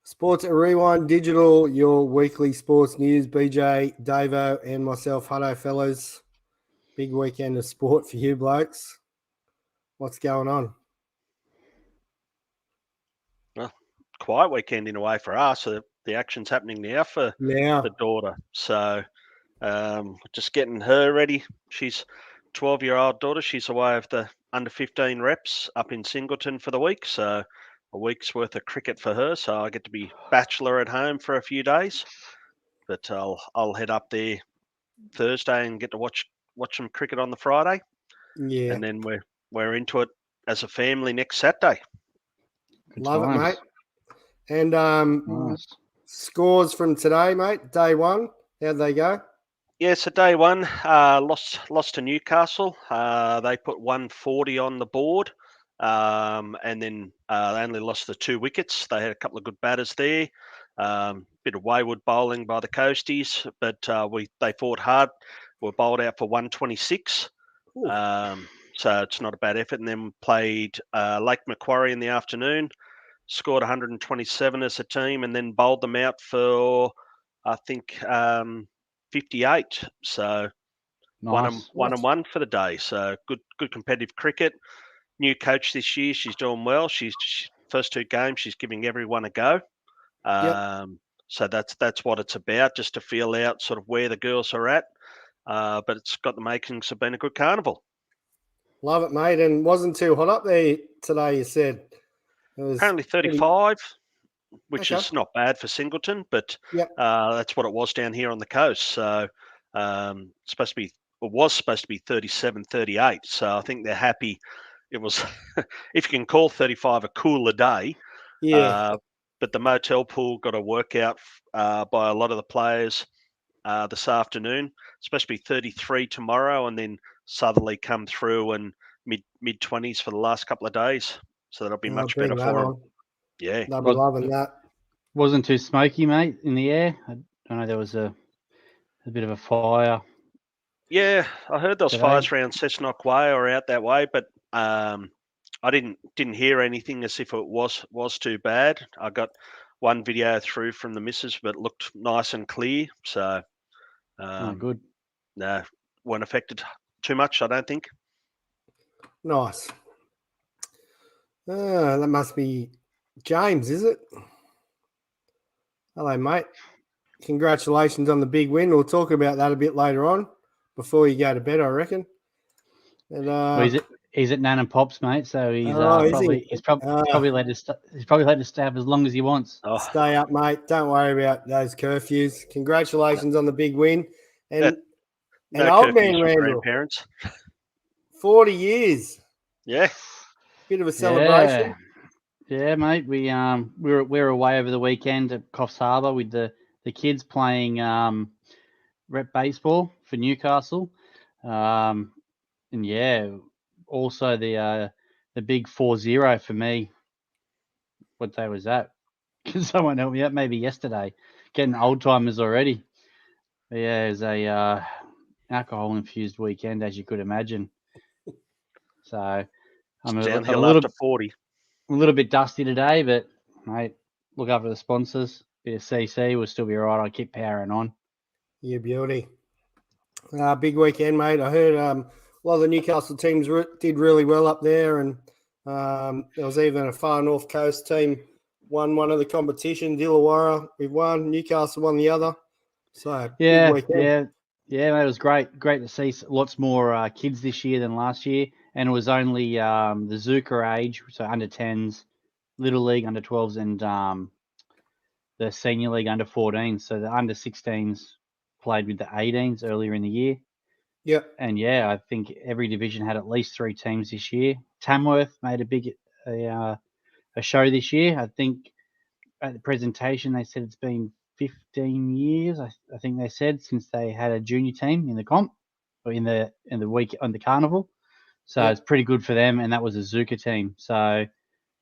Sports at Rewind Digital, your weekly sports news. BJ, Davo, and myself. Hello, fellas. Big weekend of sport for you blokes. What's going on? Well, quiet weekend in a way for us. So the action's happening now for the daughter. So just getting her ready. She's 12-year-old daughter. She's away of the under 15 reps up in Singleton for the week. So a week's worth of cricket for her. So I get to be bachelor at home for a few days. But I'll head up there Thursday and get to watch some cricket on the Friday. Yeah. And then we're into it as a family next Saturday. Love it, mate. And nice. Scores from today, mate. Day one. How'd they go? Yeah, so day one, lost to Newcastle. They put 140 on the board, and then they only lost the 2 wickets. They had a couple of good batters there. Bit of wayward bowling by the Coasties, but they fought hard. Were bowled out for 126. So it's not a bad effort. And then played Lake Macquarie in the afternoon, scored 127 as a team, and then bowled them out for, I think, 58. So nice. one and one for the day. So good competitive cricket. New coach this year. She's doing well. She's first 2 games. She's giving everyone a go. So that's what it's about, just to feel out sort of where the girls are at. But it's got the makings of being a good carnival. Love it, mate. And wasn't too hot up there today, you said? It was apparently 35, which is not bad for Singleton, but that's what it was down here on the coast. So was supposed to be 37, 38. So I think they're happy. It was, if you can call 35 a cooler day. Yeah. But the motel pool got a workout by a lot of the players this afternoon. It's supposed to be 33 tomorrow, and then southerly come through and mid 20s for the last couple of days. So that'll be much better for them. Yeah, they'll be loving that. Wasn't too smoky, mate, in the air. I know there was a bit of a fire. Yeah, I heard those fires around Cessnock Way or out that way, but I didn't hear anything as if it was too bad. I got one video through from the missus, but it looked nice and clear. So good. No, weren't affected too much, I don't think. Nice. That must be James, is it? Hello, mate. Congratulations on the big win. We'll talk about that a bit later on before you go to bed, I reckon. And he's at Nan and Pop's, mate. So he's probably let us stay up as long as he wants. Stay up, mate. Don't worry about those curfews. Congratulations on the big win. And old man Randall, 40 years. Yeah, bit of a celebration. Yeah, mate. We were away over the weekend at Coffs Harbour with the kids playing rep baseball for Newcastle, and also the big 4-0 for me. What day was that? Can someone help me out? Maybe yesterday. Getting old timers already. But it was a alcohol infused weekend, as you could imagine. So I'm downhill after 40. A little bit dusty today, but mate, look after the sponsors. Bit of CC, we'll still be all right. I'll keep powering on. Yeah, beauty. Big weekend, mate. I heard a lot of the Newcastle teams did really well up there, and there was even a far north coast team won one of the competition. Dillawarra, we won. Newcastle won the other. So big weekend. Yeah, mate, it was great. Great to see lots more kids this year than last year, and it was only the Zuka age, so under 10s, Little League under 12s, and the Senior League under 14s. So the under 16s played with the 18s earlier in the year. Yep. And I think every division had at least 3 teams this year. Tamworth made a show this year. I think at the presentation they said it's been 15 years. I think they said since they had a junior team in the comp or in the week on the carnival. So It's pretty good for them. And that was a Zuka team. So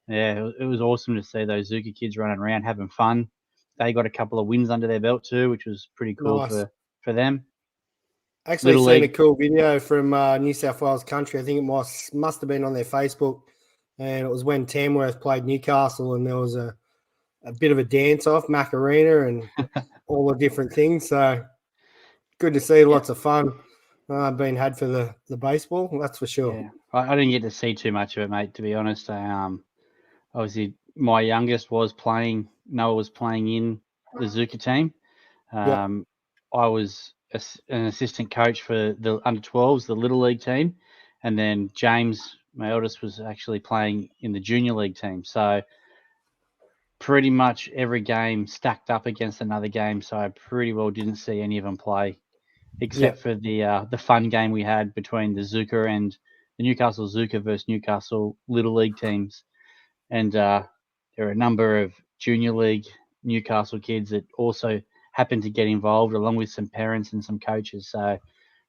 it was awesome to see those Zuka kids running around having fun. They got a couple of wins under their belt too, which was pretty cool for them. Actually, seen a cool video from New South Wales Country. I think it must have been on their Facebook, and it was when Tamworth played Newcastle, and there was a a bit of a dance off, Macarena and all the different things. So good to see lots of fun being had for the baseball. That's for sure. Yeah, I didn't get to see too much of it, mate. To be honest, obviously my youngest was playing. Noah was playing in the Zuka team. I was an assistant coach for the under-12s, the Little League team, and then James, my eldest, was actually playing in the Junior League team. So pretty much every game stacked up against another game. So I pretty well didn't see any of them play, except for the fun game we had between the Zuka and the Newcastle Zuka versus Newcastle Little League teams. And there are a number of Junior League Newcastle kids that also happened to get involved, along with some parents and some coaches. So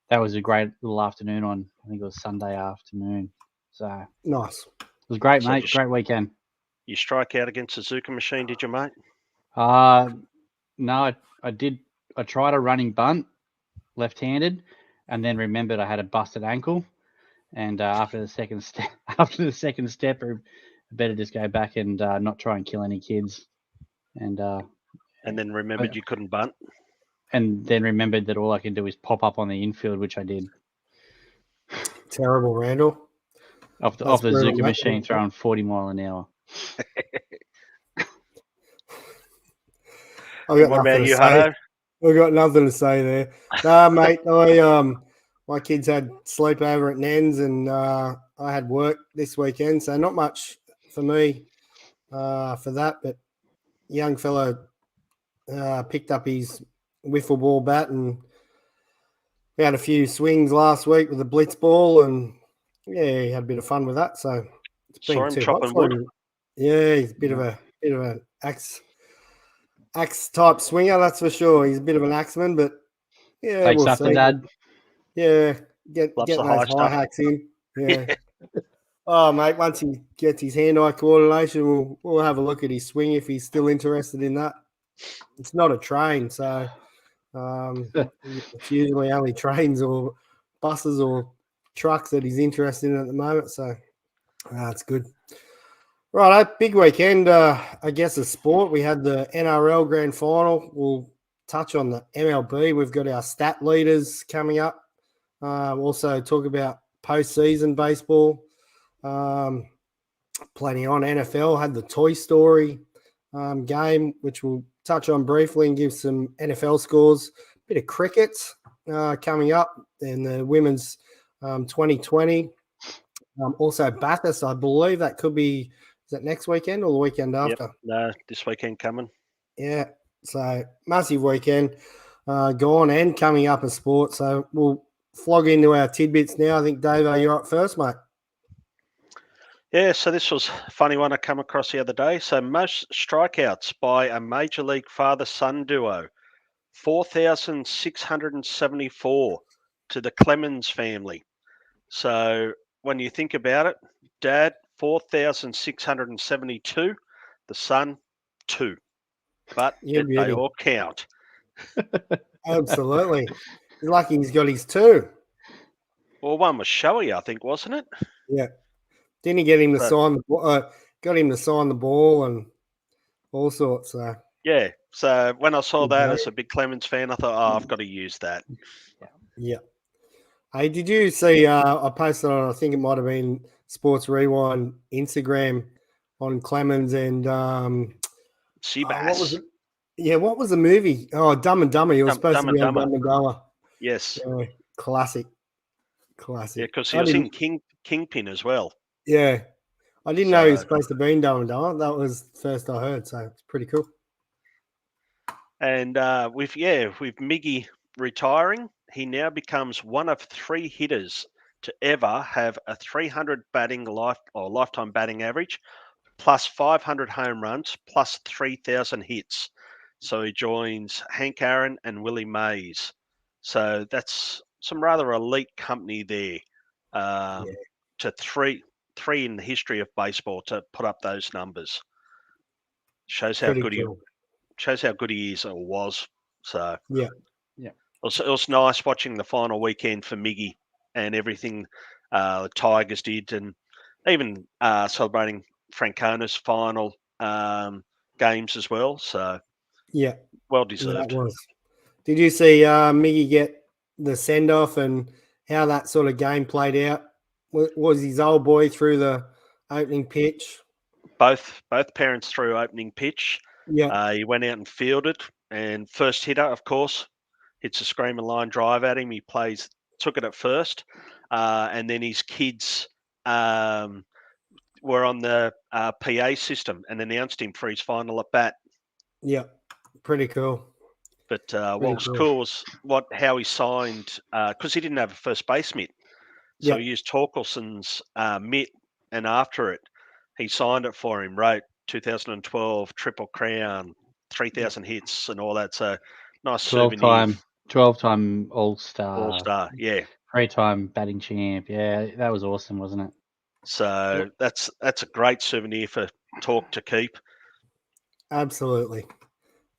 that was a great little afternoon on, I think it was Sunday afternoon. So nice. It was great, So mate. Great weekend. You strike out against the Zuka machine, did you, mate? No, I did. I tried a running bunt, left-handed, and then remembered I had a busted ankle. And after the second step, I better just go back and not try and kill any kids. And then remembered you couldn't bunt. And then remembered that all I can do is pop up on the infield, which I did. Terrible, Randall. Off the Zuka machine, throwing 40 mile an hour. What about you, Hutto? I've got nothing to say there. Nah, mate, my kids had sleepover at Nens, and I had work this weekend, so not much for me for that. But young fellow picked up his wiffle ball bat, and we had a few swings last week with the blitz ball, and he had a bit of fun with that. So it's been too hot for him. Yeah, he's a bit of an axe type swinger, that's for sure. He's a bit of an axeman, but yeah, takes we'll after see. Dad. Yeah, getting those high hacks in. Yeah. Oh, mate, once he gets his hand-eye coordination, we'll have a look at his swing if he's still interested in that. It's not a train, so it's usually only trains or buses or trucks that he's interested in at the moment. So that's good. Right, big weekend, I guess, of sport. We had the NRL Grand Final. We'll touch on the MLB. We've got our stat leaders coming up. Also talk about postseason baseball. Plenty on. NFL had the Toy Story game, which we'll touch on briefly and give some NFL scores. Bit of cricket coming up in the women's 2020. Also Bathurst, I believe that could be, is that next weekend or the weekend after? Yep. No, this weekend coming. Yeah, so massive weekend gone and coming up in sport. So we'll flog into our tidbits now. I think, Dave, you're up first, mate. Yeah, so this was a funny one I come across the other day. So most strikeouts by a Major League father-son duo, 4,674 to the Clemens family. So when you think about it, Dad, 4,672, the son, 2. But they all count. Absolutely. He's lucky he's got his 2. Well, one was showy, I think, wasn't it? Yeah. Didn't he get him to sign got him to sign the ball and all sorts. So. Yeah. So when I saw that as a big Clemens fan, I thought, I've got to use that. Yeah. Hey, did you see? I posted on, I think it might have been Sports Rewind Instagram on Clemens and Seabass. what was it? Yeah, what was the movie? Oh, Dumb and Dumber. He was supposed to be on Dumb and Dumber. Yes. Yeah, classic. Yeah, because he was in Kingpin as well. Yeah. I didn't know he was supposed to be in Dumb and Dumber. That was the first I heard, so it's pretty cool. And with Miggy retiring, he now becomes one of 3 hitters to ever have a 300 lifetime batting average, plus 500 home runs, plus 3,000 hits. So he joins Hank Aaron and Willie Mays. So that's some rather elite company there. To three in the history of baseball to put up those numbers. Shows how good he is or was. So yeah. It was nice watching the final weekend for Miggy and everything the Tigers did, and even celebrating Francona's final games as well. So Yeah, well that deserved. was. Did you see Miggy get the send off and how that sort of game played out? Was his old boy through the opening pitch? Both parents threw opening pitch. Yeah, He went out and fielded, and first hitter, of course, hits a screaming line drive at him. He took it at first, and then his kids were on the PA system and announced him for his final at bat. yeah, pretty cool. But what Pretty was cool. cool was how he signed, because he didn't have a first base mitt. So Yeah. he used Torkelson's mitt, and after it, he signed it for him, wrote 2012 Triple Crown, 3,000 hits and all that. So nice souvenir. 12-time All-Star. All-Star, yeah. 3-time batting champ. Yeah, that was awesome, wasn't it? So that's a great souvenir for Tork to keep. Absolutely.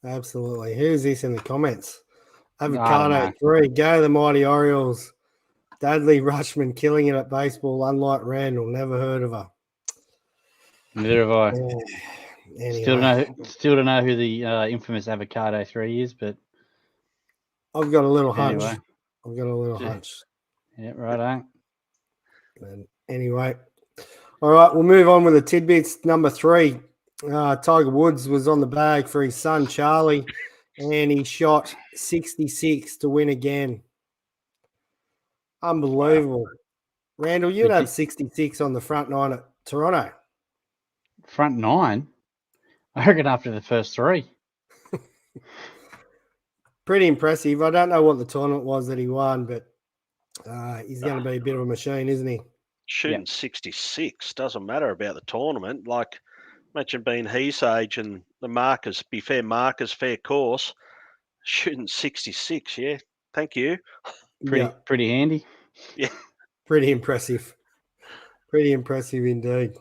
Absolutely. Who's this in the comments? I don't Avocado know. 3. Go the Mighty Orioles. Dudley Rushman killing it at baseball, unlike Randall. Never heard of her. Neither have I. Yeah. Anyway, Still don't know who the infamous Avocado 3 is, but I've got a little hunch. anyway. I've got a little Yeah. hunch. Yeah, right. And anyway, all right, we'll move on with the tidbits. Number 3, Tiger Woods was on the bag for his son Charlie, and he shot 66 to win again. Unbelievable. Wow. Randall, you'd have 66 on the front 9 at Toronto. Front 9? I reckon after the first 3. Pretty impressive. I don't know what the tournament was that he won, but he's going to be a bit of a machine, isn't he? Shooting 66 doesn't matter about the tournament. Like, imagine being his age and the markers, fair course, shooting 66. Yeah, thank you. Pretty handy. Yeah. Pretty impressive. Pretty impressive indeed.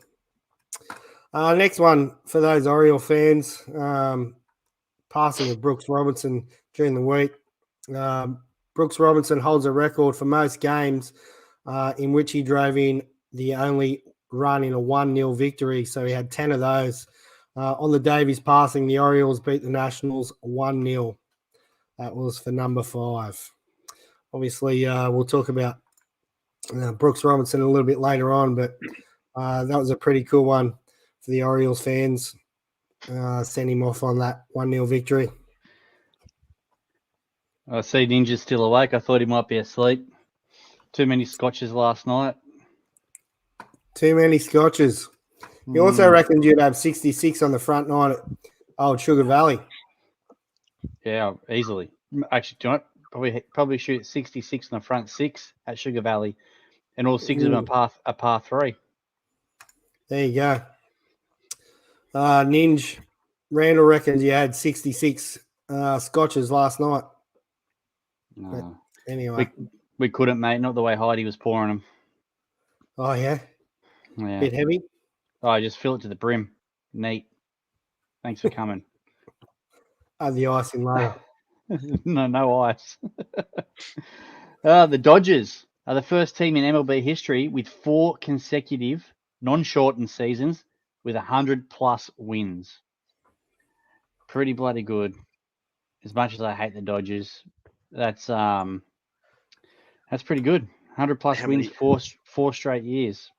Next one for those Oriole fans, passing of Brooks Robinson during the week. Brooks Robinson holds a record for most games in which he drove in the only run in a 1-0 victory. So he had 10 of those. On the day of his passing, the Orioles beat the Nationals 1-0. That was for number 5. Obviously, we'll talk about Brooks Robinson a little bit later on, but that was a pretty cool one for the Orioles fans. Send him off on that 1-0 victory. I see Ninja's still awake. I thought he might be asleep. Too many scotches last night. Too many scotches. You also reckoned you'd have 66 on the front 9 at Old Sugar Valley. Yeah, easily. Actually, do you know what? Probably shoot 66 on the front 6 at Sugar Valley, and all 6 of them are par 3. There you go. Ninja, Randall reckons you had 66 scotches last night. No. But anyway. We couldn't, mate. Not the way Heidi was pouring them. Oh, yeah? Yeah. Bit heavy? Oh, I just fill it to the brim. Neat. Thanks for coming. Add the ice in later. No ice. The Dodgers are the first team in MLB history with 4 consecutive non-shortened seasons with 100+ wins. Pretty bloody good. As much as I hate the Dodgers, that's pretty good. 100+ wins, 4 straight years.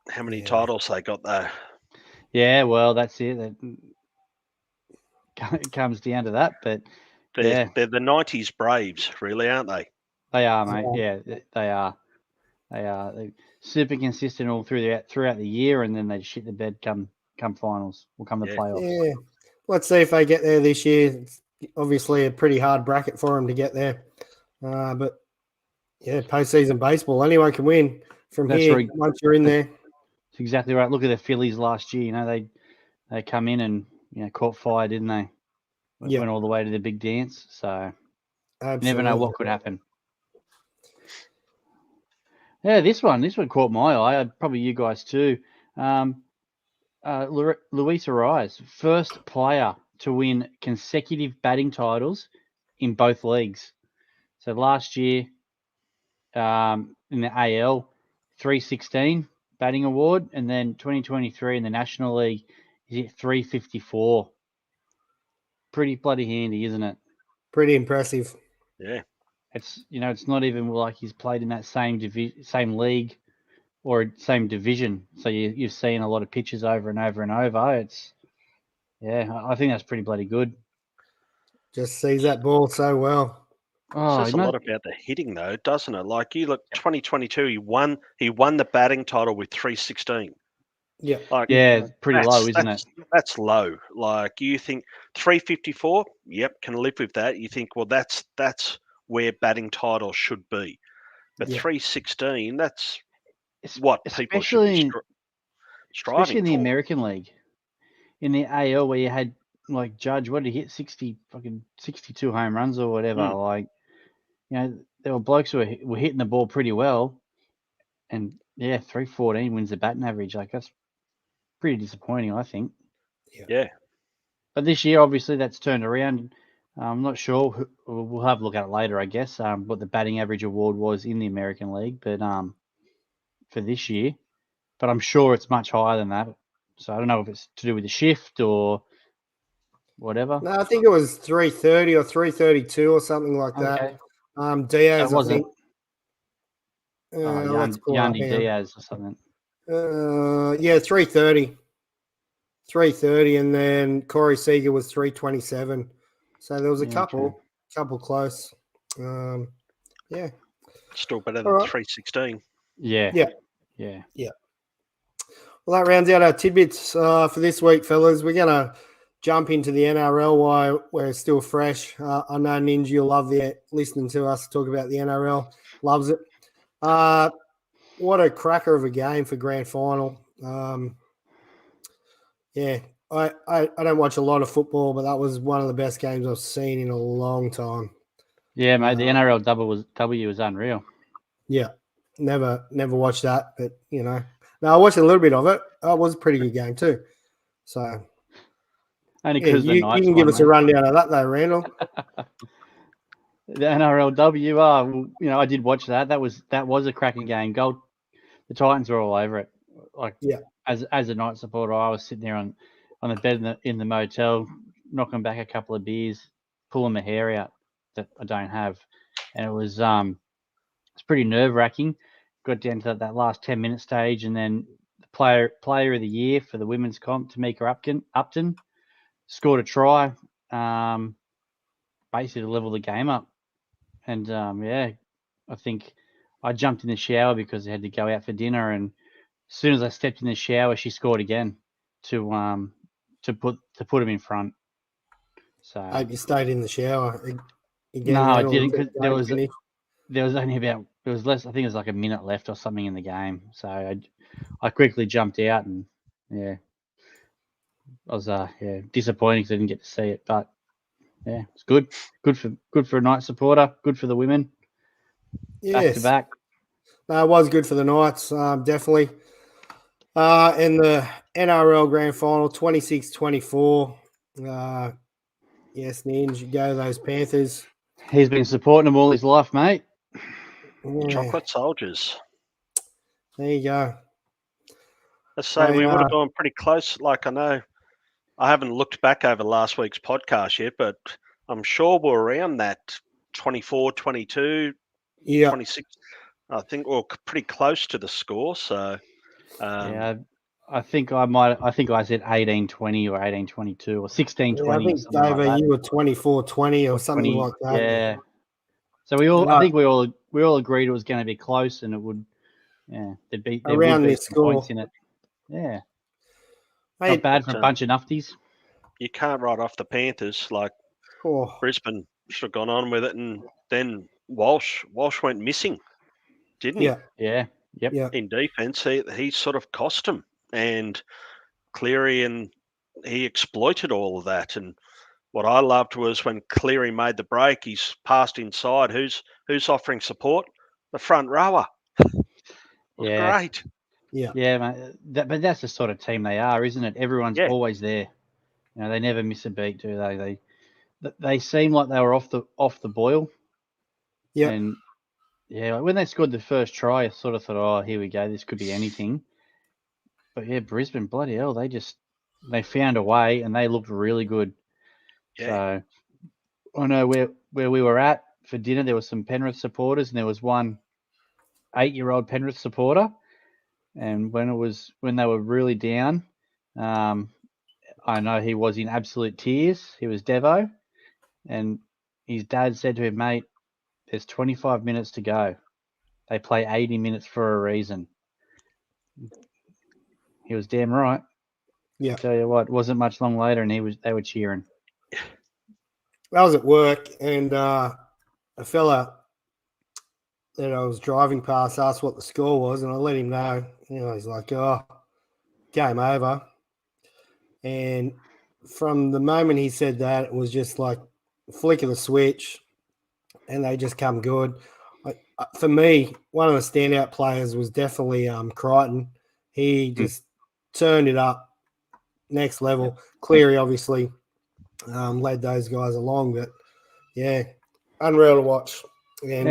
How many titles they got though? Yeah, well, that's it. It comes down to that, but they're the 90s Braves, really, aren't they? They are, mate. Yeah, they are. They're super consistent all throughout the year, and then they shit the bed come finals. Will come the playoffs. Yeah, let's see if they get there this year. It's obviously a pretty hard bracket for them to get there, but yeah, postseason baseball, anyone can win from here once you're in there. That's exactly right. Look at the Phillies last year. You know, they come in and caught fire, didn't they? Went all the way to the big dance. So you never know what could happen. Yeah, this one caught my eye. Probably you guys too. Luis Ariz, first player to win consecutive batting titles in both leagues. So last year, in the AL, 316 batting award, and then 2023 in the National League, he's at 354 pretty bloody handy, isn't it? Pretty impressive. Yeah. It's it's not even like he's played in that same same league or same division. So you've seen a lot of pitches over and over and over. It's I think that's pretty bloody good. Just sees that ball so well. Oh, Says a lot about the hitting, though, doesn't it? Like you look, 2022, he won the batting title with 316. Yeah. Like it's pretty low, isn't it? That's low. Like you think 354, yep, can live with that. You think, well, that's where batting titles should be. But 316, that's what people should be striving especially in the for. American League. In the AL where you had like Judge, what did he hit 62 home runs or whatever. Like, there were blokes who were hitting the ball pretty well, and 314 wins the batting average. Like that's pretty disappointing, I think. Yeah. But this year, obviously, that's turned around. I'm not sure. We'll have a look at it later, I guess. What the batting average award was in the American League, but for this year, but I'm sure it's much higher than that. So I don't know if it's to do with the shift or whatever. No, I think it was 330 or 332 or something like that. Diaz, I think. Yandy Diaz or something. 330. 330, and then Corey Seager was 327. So there was a couple close. Still better than 316. Yeah. Well, that rounds out our tidbits for this week, fellas. We're going to jump into the NRL while we're still fresh. I know Ninja, you'll love listening to us talk about the NRL. Loves it. What a cracker of a game for grand final. I don't watch a lot of football, but that was one of the best games I've seen in a long time. Yeah, mate, the NRL W was unreal. Yeah, never watched that, but no, I watched a little bit of it. It was a pretty good game too. So, only because you can give us a rundown of that, though, Randall. The NRL W, I did watch that. That was a cracking game. The Titans were all over it. As a Knight supporter, I was sitting there on the bed in the motel, knocking back a couple of beers, pulling my hair out that I don't have, and it was pretty nerve wracking. Got down to that last 10-minute stage, and then the player of the year for the women's comp, Tamika Upton, scored a try, basically to level the game up. And I think I jumped in the shower because I had to go out for dinner, and as soon as I stepped in the shower, she scored again to put him in front. So I hope you stayed in the shower again. No, I didn't, because there was only about less. I think it was like a minute left or something in the game. So I quickly jumped out, and I was disappointed because I didn't get to see it. But it's good for a Knight supporter. Good for the women. Back to back. It was good for the Knights, definitely. In the NRL Grand Final, 26-24. Yes, Ninja, go those Panthers. He's been supporting them all his life, mate. Chocolate soldiers. There you go. Let's say we would have gone pretty close. Like, I know I haven't looked back over last week's podcast yet, but I'm sure we're around that 24, 22, 26. I think we're pretty close to the score. So, I think I said 18-20 or 18-22 or 16-20. I think, David, you were 24-20 or something like that. Yeah. So I think we all agreed it was going to be close, and it would, there'd be around this score points in it. Yeah. Not bad for a bunch of nufties. You can't write off the Panthers. Like, Brisbane should have gone on with it, and then Walsh went missing, didn't he? Yeah. Yep. In defence, he sort of cost him, and Cleary, and he exploited all of that. And what I loved was when Cleary made the break, he's passed inside. Who's offering support? The front rower. Great. Yeah, mate. But that's the sort of team they are, isn't it? Everyone's always there. They never miss a beat, do they? They seem like they were off the boil. Yeah. And when they scored the first try, I sort of thought, oh, here we go, this could be anything. But Brisbane, bloody hell, they found a way, and they looked really good. So I know where we were at for dinner, there was some Penrith supporters, and there was one 8-year-old Penrith supporter. And when they were really down, I know he was in absolute tears. He was Devo, and his dad said to him, "Mate, there's 25 minutes to go. They play 80 minutes for a reason." He was damn right. Yeah. I tell you what, it wasn't much long later, and they were cheering. I was at work, and a fella that I was driving past asked what the score was, and I let him know. He's like, "Oh, game over." And from the moment he said that, it was just like a flick of the switch, and they just come good. For me, one of the standout players was definitely Crichton. He just turned it up next level. Cleary obviously led those guys along, but yeah, unreal to watch. And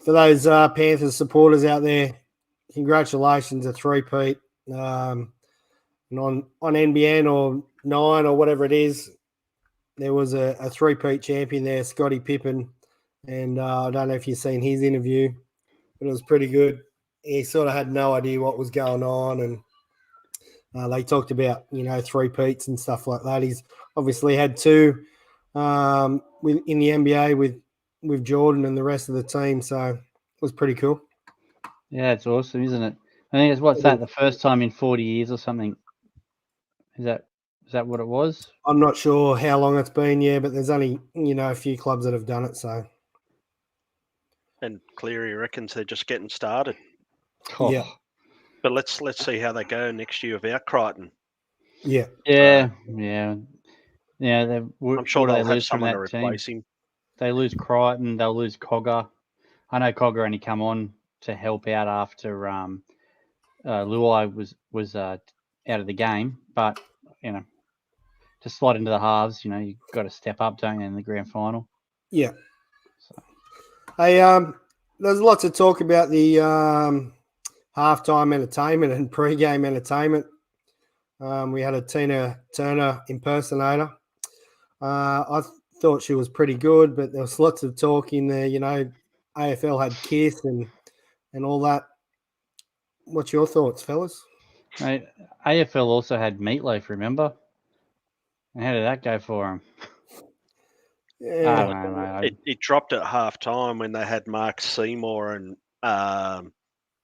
for those Panthers supporters out there, congratulations, a three-peat. And on NBN or 9 or whatever it is, there was a three-peat champion there, Scotty Pippen. And I don't know if you've seen his interview, but it was pretty good. He sort of had no idea what was going on, and they talked about, three-peats and stuff like that. He's obviously had 2 in the NBA with Jordan and the rest of the team, so it was pretty cool. Yeah, it's awesome, isn't it? I think it's the first time in 40 years or something. Is that what it was? I'm not sure how long it's been, but there's only, a few clubs that have done it, so. And Cleary reckons they're just getting started. Oh. Yeah. But let's see how they go next year without Crichton. Yeah. Yeah. I'm sure they'll have someone to replace him. They lose Crichton, they'll lose Cogger. I know Cogger only come on to help out after Luai was out of the game, but to slide into the halves, you've got to step up, don't you, in the grand final? Yeah. So. Hey, there's lots of talk about the halftime entertainment and pre-game entertainment. We had a Tina Turner impersonator. I thought she was pretty good, but there was lots of talk in there. AFL had Kiss and all that. What's your thoughts, fellas? Mate, AFL also had Meatloaf, remember? And how did that go for him? Yeah. I don't know, mate. It dropped at half-time when they had Mark Seymour and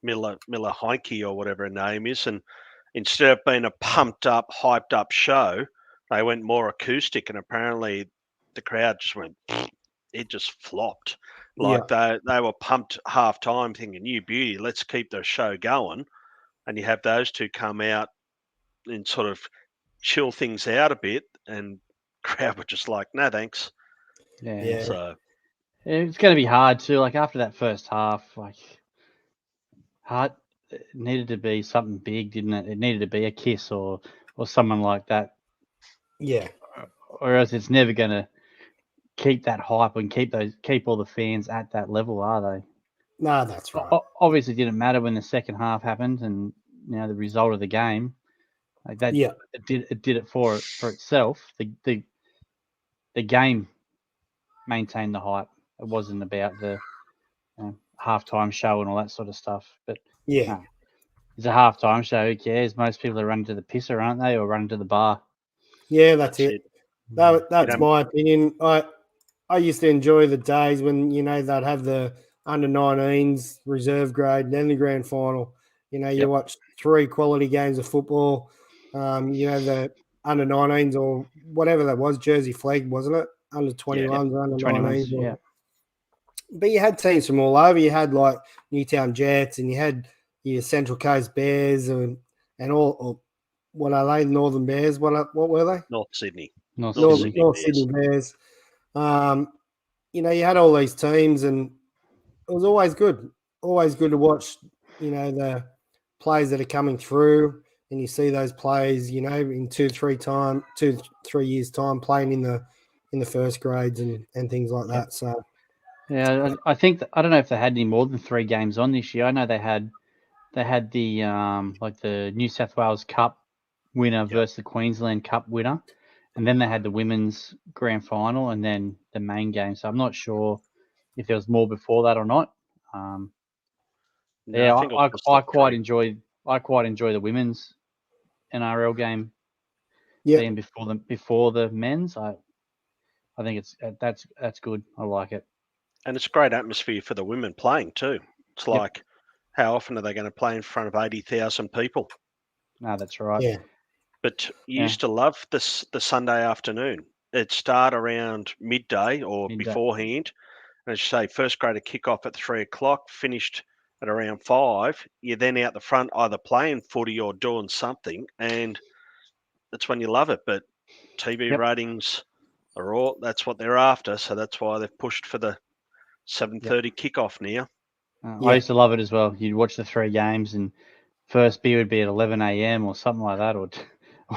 Miller Heinke or whatever her name is, and instead of being a pumped-up, hyped-up show, they went more acoustic, and apparently the crowd just went, it just flopped. Like they were pumped half-time thinking, "You beauty, let's keep the show going." And you have those two come out and sort of chill things out a bit, and crowd were just like, "No, thanks." Yeah. So it's going to be hard too. Like after that first half, it needed to be something big, didn't it? It needed to be a Kiss or someone like that. Yeah. Or else it's never going to keep that hype and keep all the fans at that level, are they? No, that's right. Obviously, it didn't matter when the second half happened, and the result of the game, like that. Yeah. It did it for itself. The game maintained the hype. It wasn't about the halftime show and all that sort of stuff. But yeah, it's a halftime show. Who cares? Most people are running to the pisser, aren't they, or running to the bar? Yeah, that's it. That's my opinion. I used to enjoy the days when they'd have the under-19s reserve grade, and then the grand final. You watch 3 quality games of football. The under-19s or whatever that was, Jersey Flag, wasn't it? Under-21s, under-19s. Yeah. But you had teams from all over. You had like Newtown Jets, and you had your Central Coast Bears, and all. What are they? Northern Bears. What were they? North Sydney. North Sydney Bears. You had all these teams, and it was always good. Always good to watch. The players that are coming through, and you see those players. In 2-3 years time, playing in the first grades and things like that. So. Yeah, I think I don't know if they had any more than 3 games on this year. I know they had the like the New South Wales Cup winner versus the Queensland Cup winner, and then they had the women's grand final, and then the main game. So I'm not sure if there was more before that or not. No, Yeah, I think it was just I the quite three. enjoy the women's NRL game Yeah, being before the men's. I think that's good. I like it. And it's a great atmosphere for the women playing too. It's Yep. like, how often are they going to play in front of 80,000 people? No, that's right. yeah, But you Yeah. used to love the Sunday afternoon. It'd start around midday or Midday. beforehand. And as you say, first grade would kick off at 3 o'clock, finished at around 5. You're then out the front either playing footy or doing something, and that's when you love it. But TV Yep. ratings that's what they're after, so that's why they've pushed for the 7:30 kickoff now. Yeah. I used to love it as well. You'd watch the 3 games, and first beer would be at 11 a.m. or something like that, or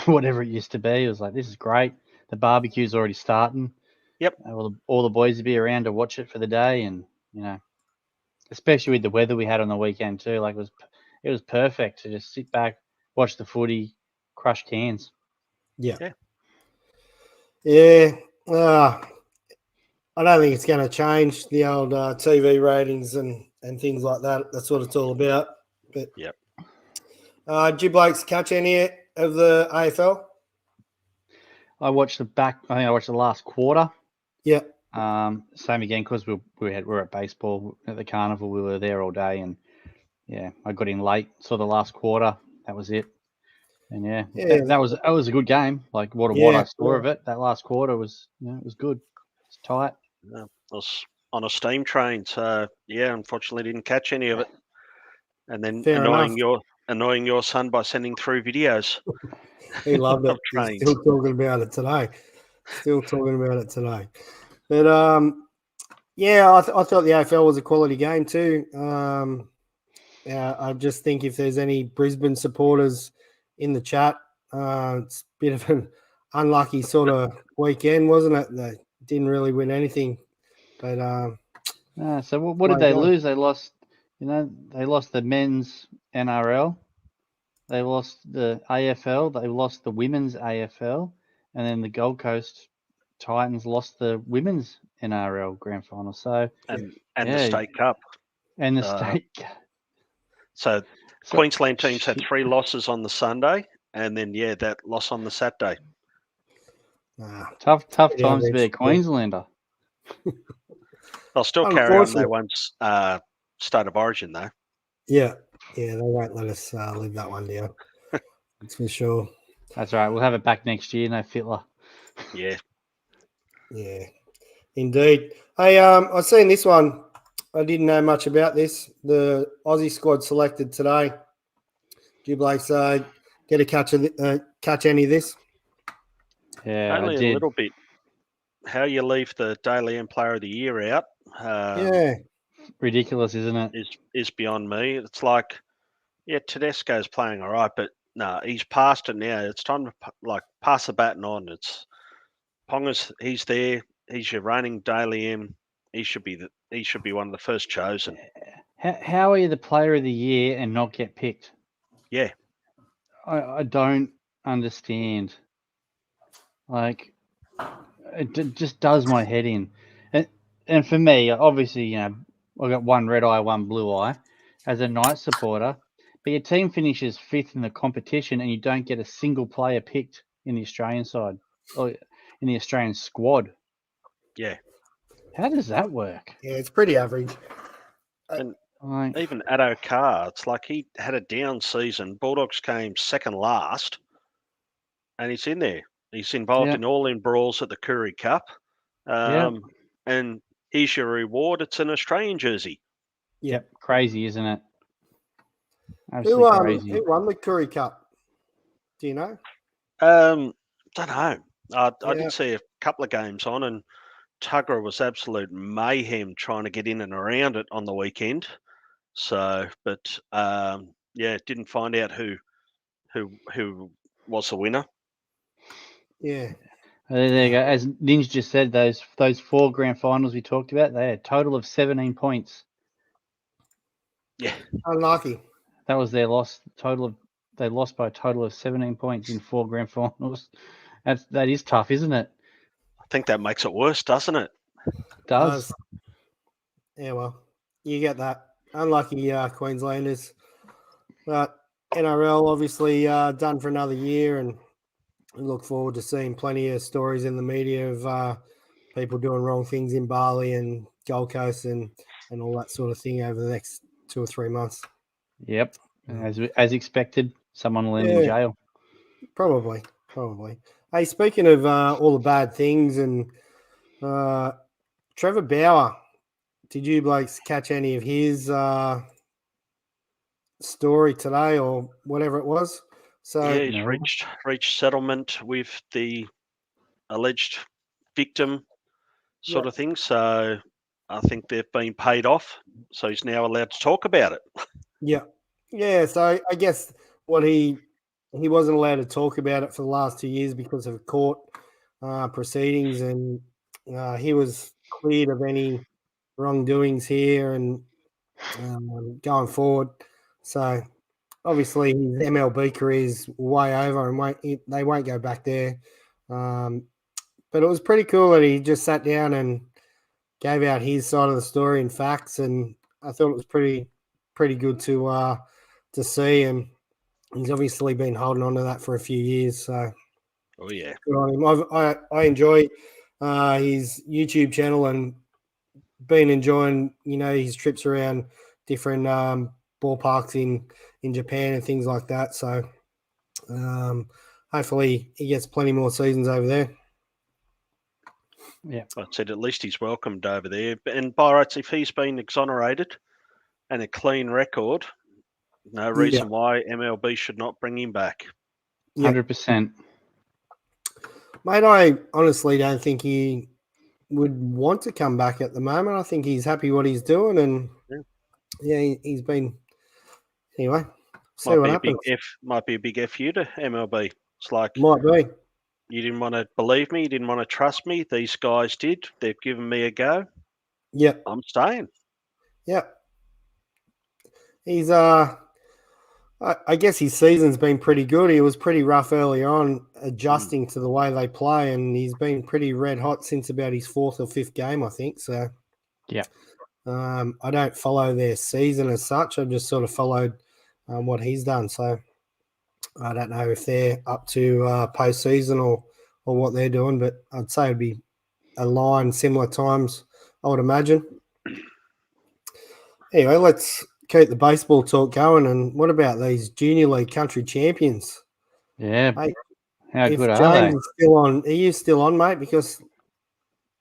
whatever it used to be. It was like, this is great. The barbecue's already starting. Yep. All the boys would be around to watch it for the day, and especially with the weather we had on the weekend too. Like it was perfect to just sit back, watch the footy, crush cans. Yeah. Yeah. Yeah. I don't think it's going to change the old TV ratings and things like that. That's what it's all about. But Yep. did you blokes catch any of the AFL? I watched I think I watched the last quarter. Yeah. Same again because we were at baseball at the carnival. We were there all day, and yeah, I got in late. Saw the last quarter. That was it. And yeah, Yeah. that was a good game. Like what Yeah, I saw of it, that last quarter was it was good. It's tight. I was on a steam train, so yeah, unfortunately didn't catch any of it. And then Fair enough. annoying your son by sending through videos. He loved it. Of He's trains. still talking about it today. But yeah, I thought the AFL was a quality game too. I just think if there's any Brisbane supporters in the chat, it's a bit of an unlucky sort of weekend, wasn't it? They didn't really win anything. But So what did they lose? They lost. They lost the men's NRL. They lost the AFL. They lost the women's AFL, and then the Gold Coast Titans lost the women's NRL grand final. So and the State Cup. and the state. So Queensland teams had 3 losses on the Sunday, and then that loss on the Saturday. Tough times to be a Queenslander. They'll still carry on their one's State of Origin though. Yeah, they won't let us live that one down. That's for sure. That's right. We'll have it back next year. No Fittler. Yeah, indeed. Hey, I've seen this one. I didn't know much about this. The Aussie squad selected today. Do you blokes get a catch any of this? Yeah, only I did. a little bit. How you leave the Daily M Player of the Year out? Ridiculous, isn't it? Is beyond me. It's like, Tedesco's playing all right, but no, he's past it now. It's time to pass the baton on. It's Ponga's. He's there. He's your reigning Daily M. He should be one of the first chosen. How are you the Player of the Year and not get picked? Yeah, I don't understand. Like, it just does my head in. And for me, obviously, I got one red eye, one blue eye. As a Knights supporter, but your team finishes 5th in the competition and you don't get a single player picked in the Australian side or in the Australian squad. Yeah. How does that work? Yeah, it's pretty average. And even Addo Carr, it's like he had a down season. Bulldogs came second last, and he's in there. He's involved in all-in brawls at the Curry Cup. And here's your reward. It's an Australian jersey. Yep. Crazy, isn't it? Absolutely crazy. Who won the Curry Cup? Do you know? Don't know. I did see a couple of games on, and Tuggerah was absolute mayhem trying to get in and around it on the weekend. So, but didn't find out who was the winner. Yeah. There you go. As Ninja just said, those 4 grand finals we talked about, they had a total of 17 points. Yeah. Unlucky. That was their loss. They lost by a total of 17 points in 4 grand finals. That is tough, isn't it? I think that makes it worse, doesn't it? It does. Yeah, well, you get that. Unlucky Queenslanders. But NRL obviously done for another year, and we look forward to seeing plenty of stories in the media of people doing wrong things in Bali and Gold Coast and all that sort of thing over the next 2 or 3 months. Yep. As expected, someone will end in jail. Probably. Hey, speaking of all the bad things, and Trevor Bauer, did you blokes catch any of his story today or whatever it was? So Yeah, he's No. reached settlement with the alleged victim, sort of thing. So I think they've been paid off. So he's now allowed to talk about it. yeah. So I guess what he wasn't allowed to talk about it for the last 2 years because of court proceedings, and he was cleared of any wrongdoings here and going forward. So obviously his MLB career is way over, and they won't go back there. But it was pretty cool that he just sat down and gave out his side of the story and facts, and I thought it was pretty good to see. And he's obviously been holding on to that for a few years, so Oh yeah, good on him. I enjoy his YouTube channel and been enjoying his trips around different ballparks in Japan and things like that. So hopefully he gets plenty more seasons over there. Yeah. I said at least he's welcomed over there. And by rights, if he's been exonerated and a clean record, no reason why MLB should not bring him back. 100%. Mate, I honestly don't think he would want to come back at the moment. I think he's happy what he's doing, and he's been anyway. See what happens. Might be a big FU to MLB. It's like Might be. you didn't want to believe me, you didn't want to trust me. These guys did. They've given me a go. Yep. I'm staying. Yep. He's I guess his season's been pretty good. He was pretty rough early on, adjusting to the way they play, and he's been pretty red hot since about his 4th or 5th game, I think. So, yeah, I don't follow their season as such. I've just sort of followed what he's done. So, I don't know if they're up to postseason or what they're doing, but I'd say it'd be a line similar times, I would imagine. Anyway, let's keep the baseball talk going. And what about these Junior League country champions? Yeah. Mate, How good are James they? is still on, are you still on, mate? Because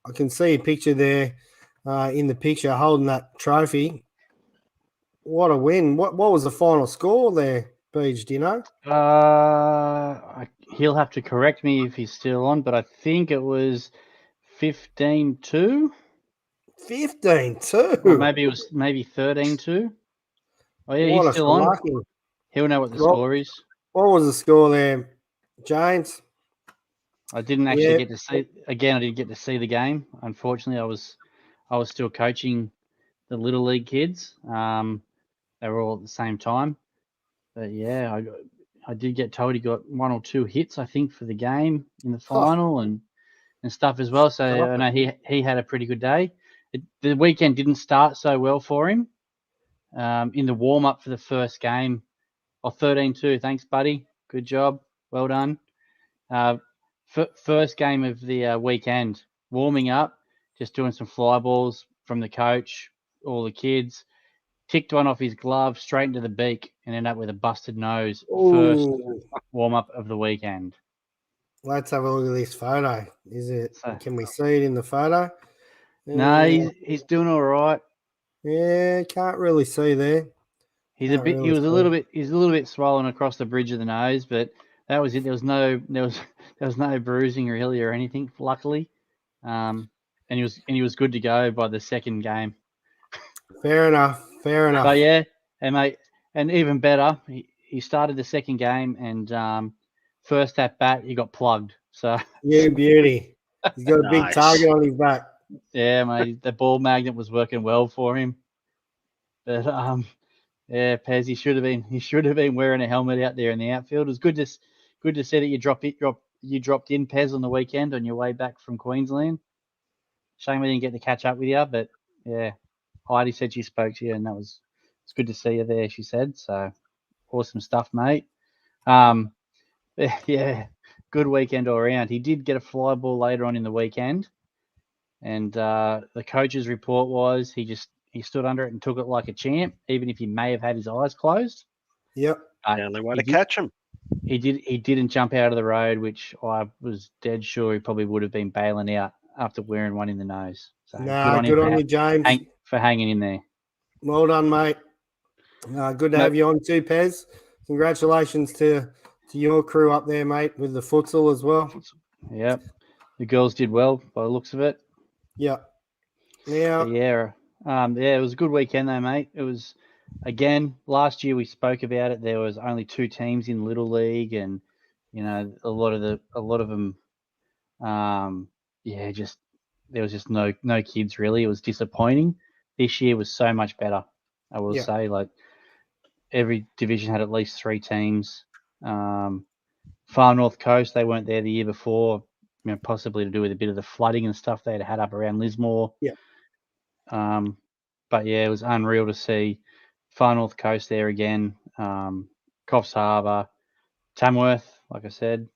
I can see a picture there in the picture holding that trophy. What a win. What was the final score there, Beej? Do you know? He'll have to correct me if he's still on, but I think it was 15-2. 15-2. Or maybe it was 13-2. Oh yeah, What he's a still on. cracking. He'll know what the score is. What was the score there, James? I didn't actually get to see. Again, I didn't get to see the game. Unfortunately, I was still coaching the little league kids. They were all at the same time. But yeah, I did get told he got 1 or 2 hits, I think, for the game in the final and stuff as well. So I know he had a pretty good day. The weekend didn't start so well for him. In the warm up for the first game, 13-2. Thanks, buddy. Good job. Well done. First game of the weekend, warming up, just doing some fly balls from the coach, all the kids. Ticked one off his glove straight into the beak and ended up with a busted nose. First warm up of the weekend. Let's have a look at this photo. Is it? Can we see it in the photo? No, he's doing all right. Yeah, can't really see there. He's a little bit swollen across the bridge of the nose, but that was it. There was no bruising really or anything, luckily. And he was good to go by the second game. Fair enough. But yeah, and mate, and even better, he started the second game and first at bat he got plugged. So you beauty. He's got a big target on his back. Yeah, mate, the ball magnet was working well for him. But yeah, Pez, he should have been wearing a helmet out there in the outfield. It was good to see that you drop you dropped in, Pez, on the weekend on your way back from Queensland. Shame we didn't get to catch up with you, but yeah, Heidi said she spoke to you, and it's good to see you there. She said so. Awesome stuff, mate. Yeah, good weekend all around. He did get a fly ball later on in the weekend, and the coach's report was he stood under it and took it like a champ, even if he may have had his eyes closed. Yep. The only way to catch him. He didn't jump out of the road, which I was dead sure he probably would have been bailing out after wearing one in the nose. So Good on you, James. For hanging in there. Well done, mate. Good to have you on too, Pez. Congratulations to your crew up there, mate, with the futsal as well. Yep. The girls did well by the looks of it. Yeah. Now, yeah, it was a good weekend though, mate. It was, again, last year we spoke about it. There was only 2 teams in Little League, and a lot of them, just there was just no kids really. It was disappointing. This year was so much better. I will say, like, every division had at least 3 teams. Far North Coast, they weren't there the year before, possibly to do with a bit of the flooding and stuff they'd had up around Lismore. Yeah. But yeah, it was unreal to see Far North Coast there again. Coffs Harbour, Tamworth, like I said,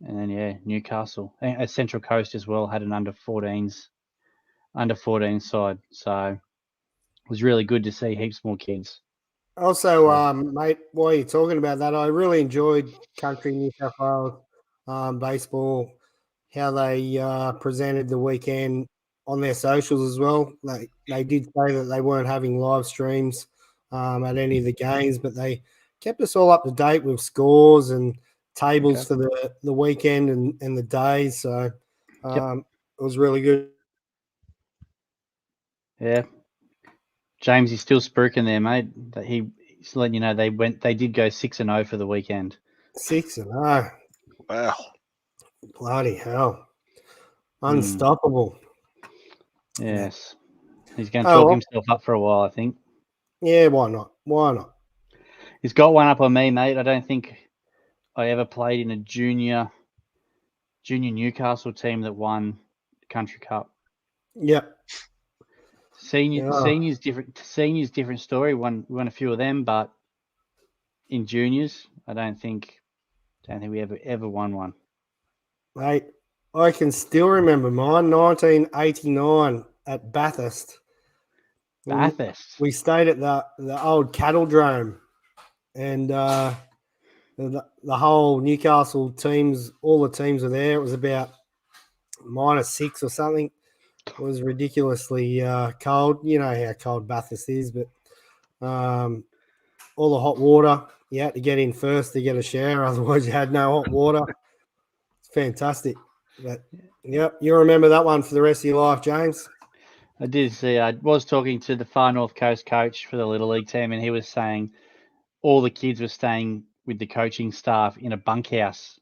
and then Newcastle. And Central Coast as well had an under 14 side. So it was really good to see heaps more kids. Also, mate, while you're talking about that, I really enjoyed Country New South Wales baseball, how they presented the weekend on their socials as well. They did say that they weren't having live streams at any of the games, but they kept us all up to date with scores and tables for the weekend and the days. So it was really good. Yeah. James, he's still spooking there, mate. He's letting you know they did go 6-0 for the weekend. 6-0. Wow. Bloody hell. Unstoppable. Yes. He's going to talk himself up for a while, I think. Yeah, why not? Why not? He's got one up on me, mate. I don't think I ever played in a junior Newcastle team that won the Country Cup. Yep. Seniors different story. Won a few of them, but in juniors, I don't think we ever won one. Mate, I can still remember mine, 1989 at Bathurst. Bathurst. We stayed at the old cattle drome, and the whole Newcastle teams, all the teams were there. It was about -6 or something. It was ridiculously cold. You know how cold Bathurst is, but all the hot water, you had to get in first to get a shower. Otherwise, you had no hot water. It's fantastic. But, yep, you remember that one for the rest of your life, James? I did see. I was talking to the Far North Coast coach for the Little League team, and he was saying all the kids were staying with the coaching staff in a bunkhouse.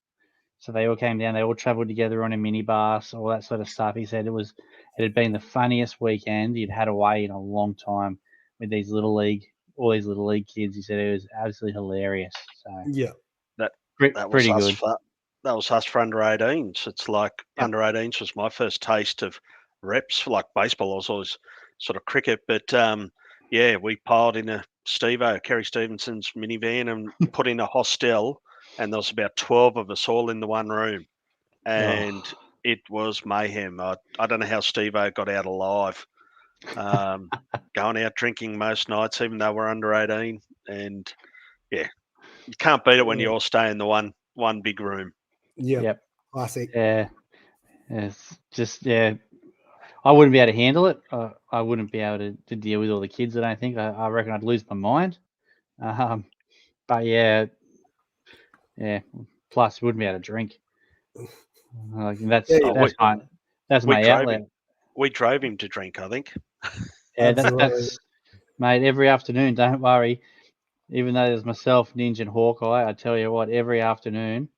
So they all came down. They all travelled together on a minibus, all that sort of stuff. He said it had been the funniest weekend he'd had away in a long time with all these Little League kids. He said it was absolutely hilarious. So yeah, that was pretty good. That was us for under 18s. It's like under 18s was my first taste of reps. Like baseball, I was always sort of cricket, but we piled in a Kerry Stevenson's minivan and put in a hostel. And there was about 12 of us all in the one room. And it was mayhem. I don't know how Steve-O got out alive. Going out drinking most nights, even though we're under 18. And, you can't beat it when you all stay in the one big room. Yep. Classic. Yeah. It's just, I wouldn't be able to handle it. I wouldn't be able to deal with all the kids, I don't think. I reckon I'd lose my mind. But, plus, wouldn't be able to drink. That's my outlet. We drove him to drink, I think. Yeah, that's mate. Every afternoon, don't worry. Even though there's myself, Ninja, and Hawkeye, I tell you what, every afternoon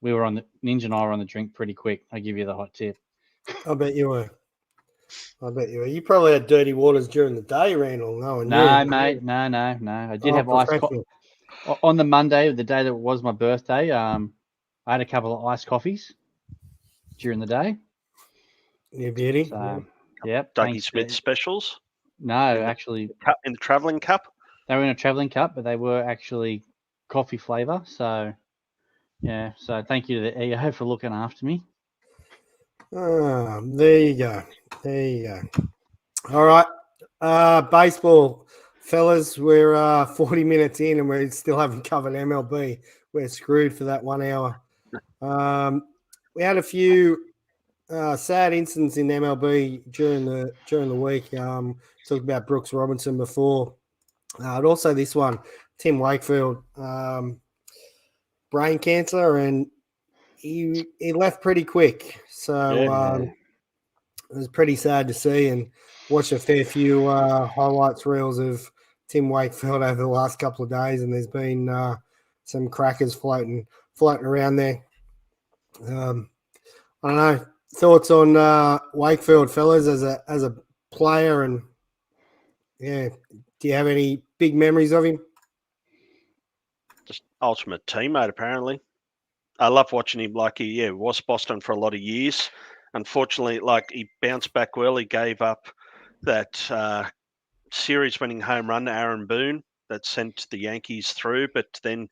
we were Ninja and I were on the drink pretty quick. I give you the hot tip. I bet you were. You probably had dirty waters during the day, Randall. No, mate. No. I did have ice on the Monday, the day that was my birthday. I I had a couple of iced coffees during the day. Yeah, beauty. So, yep. Dougie thanks Smith to- specials No, in the- actually, in the travelling cup. they were in a travelling cup, but they were actually coffee flavour. So, yeah. So, thank you to the EO for looking after me. There you go. There you go. All right. Baseball, fellas, we're 40 minutes in and we still haven't covered MLB. We're screwed for that 1 hour. We had a few sad incidents in MLB during the week. Talked about Brooks Robinson before. And also this one, Tim Wakefield, brain cancer, and he left pretty quick. So it was pretty sad to see, and watched a fair few highlights reels of Tim Wakefield over the last couple of days, and there's been some crackers floating around there. I don't know. Thoughts on Wakefield, fellas, as a player, and yeah, do you have any big memories of him? Just ultimate teammate, apparently. I love watching him. Like he was Boston for a lot of years. Unfortunately, like he bounced back well. He gave up that series-winning home run to Aaron Boone that sent the Yankees through. But then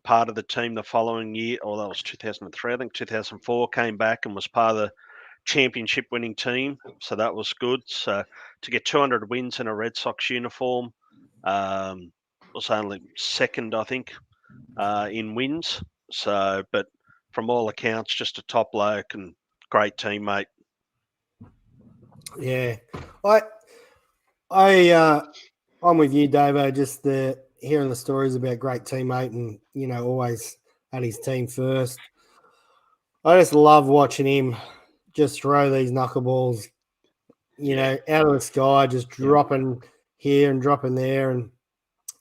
part of the team the following year, or that was 2003, I think 2004, came back and was part of the championship-winning team. So that was good. So to get 200 wins in a Red Sox uniform was only second, I think, in wins. So, but from all accounts, just a top bloke and great teammate. Yeah, I'm with you, Davo. Just hearing the stories about great teammate and always had his team first. I just love watching him just throw these knuckleballs, out of the sky, just dropping here and dropping there. And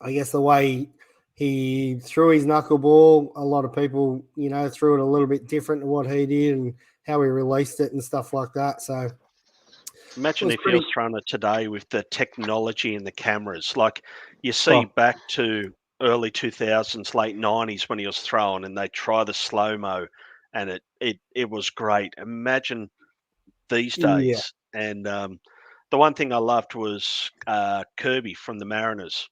I guess the way he threw his knuckleball, a lot of people, threw it a little bit different to what he did and how he released it and stuff like that. So imagine if he was throwing it today with the technology and the cameras. Like you see back to early 2000s, late 90s when he was throwing, and they try the slow-mo, and it was great. Imagine these days. Yeah. And the one thing I loved was Kirby from the Mariners.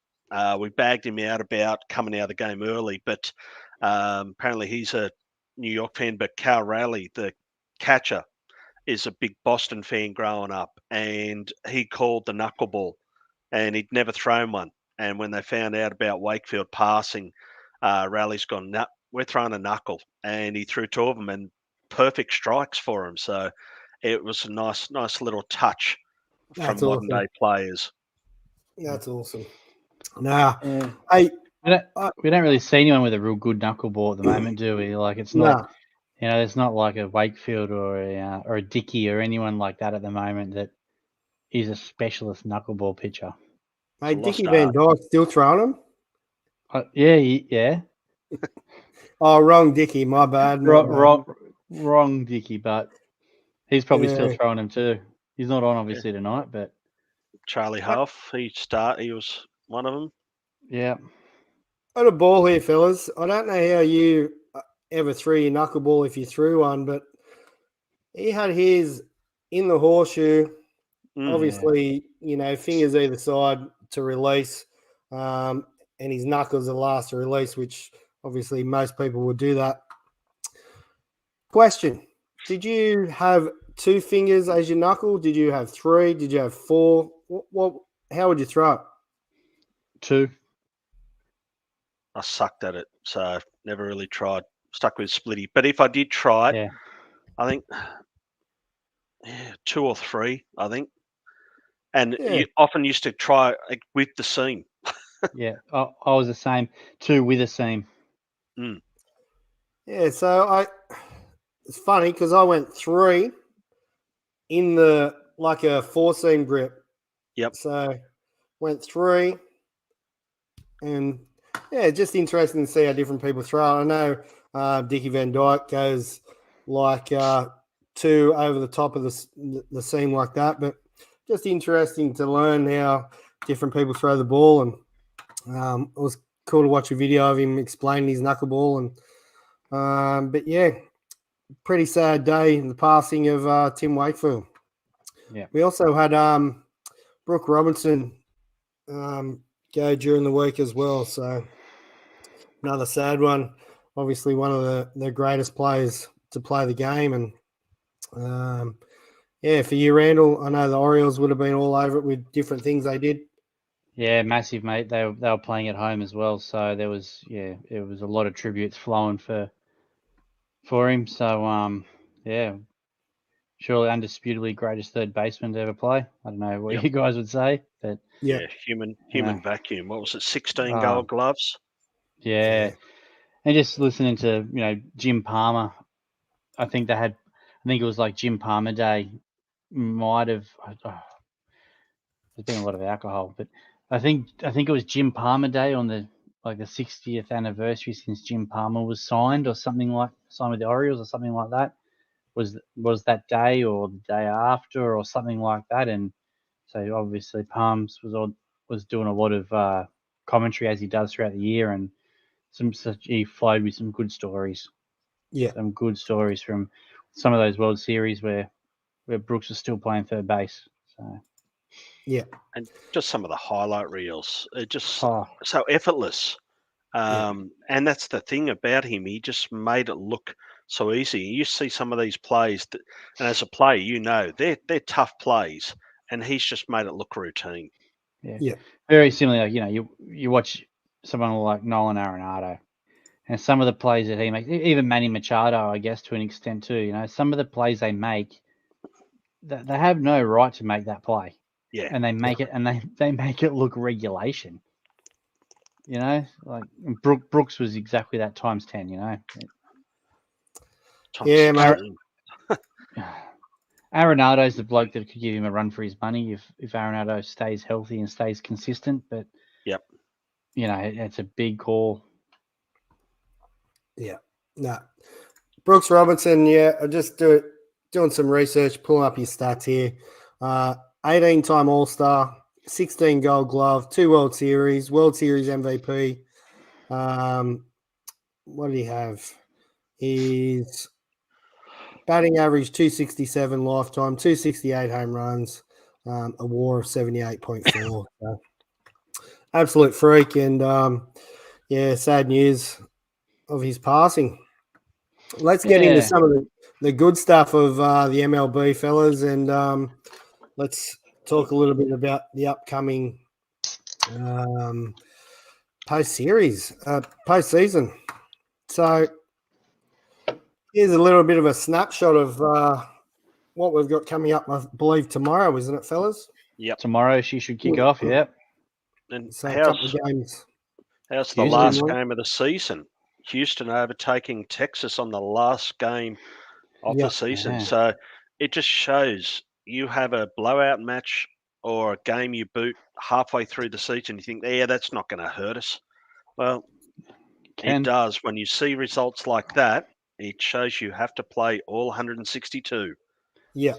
We bagged him out about coming out of the game early, but apparently he's a New York fan. But Cal Raleigh, the catcher, is a big Boston fan growing up, and he called the knuckleball, and he'd never thrown one. And when they found out about Wakefield passing, Raleigh's gone, "No, we're throwing a knuckle," and he threw two of them and perfect strikes for him. So it was a nice little touch from modern day players. That's awesome. Nah, we don't really see anyone with a real good knuckleball at the moment, do we? Like it's not, it's not like a Wakefield or a Dickey or anyone like that at the moment that is a specialist knuckleball pitcher. Hey, Dickie Van Dyke still throwing him? Yeah. Oh, wrong Dickey. My bad. Wrong Dickey, but he's probably still throwing him too. He's not on obviously tonight, but Charlie Huff, he was one of them. Yeah. Got a ball here, fellas. I don't know how you ever threw your knuckleball if you threw one, but he had his in the horseshoe. Obviously, fingers either side to release, and his knuckles are last to release, which obviously most people would do that. Question: did you have two fingers as your knuckle? Did you have three? Did you have four? How would you throw it? Two. I sucked at it, so I've never really tried. Stuck with splitty. But if I did try it, I think two or three, I think. And you often used to try it with the seam. Yeah, I was the same. Two with a seam. Yeah, so it's funny because I went three in like a four seam grip. Yep. So went three, and just interesting to see how different people throw. I know Dickie Van Dyke goes like two over the top of the seam like that, but just interesting to learn how different people throw the ball, and it was cool to watch a video of him explaining his knuckleball, and But yeah, pretty sad day in the passing of Tim Wakefield. Yeah. We also had Brooke Robinson go during the week as well. So another sad one. Obviously, one of the greatest players to play the game. And yeah, for you, Randall, I know the Orioles would have been all over it with different things they did. Yeah, massive, mate. They were playing at home as well, so there was it was a lot of tributes flowing for him. So yeah, surely undisputably greatest third baseman to ever play. I don't know what Yep. you guys would say, but Yeah. Human vacuum. What was it? 16 Oh. Gold Gloves. yeah. And just listening to Jim Palmer, I think it was like Jim Palmer Day. Might have. There's been a lot of alcohol, but I think it was Jim Palmer Day on the 60th anniversary since Jim Palmer was signed with the Orioles or something like that. Was that day or the day after or something like that? And so obviously Palms was doing a lot of commentary as he does throughout the year, and he flowed with some good stories. Yeah. Some good stories from some of those World Series where Brooks was still playing third base. So Yeah. And just some of the highlight reels. Just oh, so effortless. Yeah. And that's the thing about him. He just made it look so easy. You see some of these plays, and as a player, they're tough plays, and he's just made it look routine. Yeah. very similar. You watch someone like Nolan Arenado, and some of the plays that he makes, even Manny Machado, I guess to an extent too. Some of the plays they make, they have no right to make that play. Yeah. And they make it, and they make it look regulation. Like Brooks was exactly that times 10. Yeah, mate. Arenado's the bloke that could give him a run for his money if Arenado stays healthy and stays consistent. But Yep. It's a big call. Yeah. No. Brooks Robinson, yeah, I just doing some research, pulling up his stats here. 18-time All-Star, 16 Gold Glove, 2 World Series MVP. What did he have? His batting average 267 lifetime, 268 home runs, a WAR of 78.4. So, absolute freak, and yeah, sad news of his passing. Let's get into some of the good stuff of the MLB, fellas, and let's talk a little bit about the upcoming postseason. So here's a little bit of a snapshot of what we've got coming up, I believe, tomorrow, isn't it, fellas? Yep. Tomorrow she should kick off, yep. And So a couple of games. How's the last game of the season? Houston overtaking Texas on the last game of the season. Yeah. So it just shows you have a blowout match or a game you boot halfway through the season. You think, yeah, that's not going to hurt us. Well, it does. When you see results like that, it shows you have to play all 162. Yeah.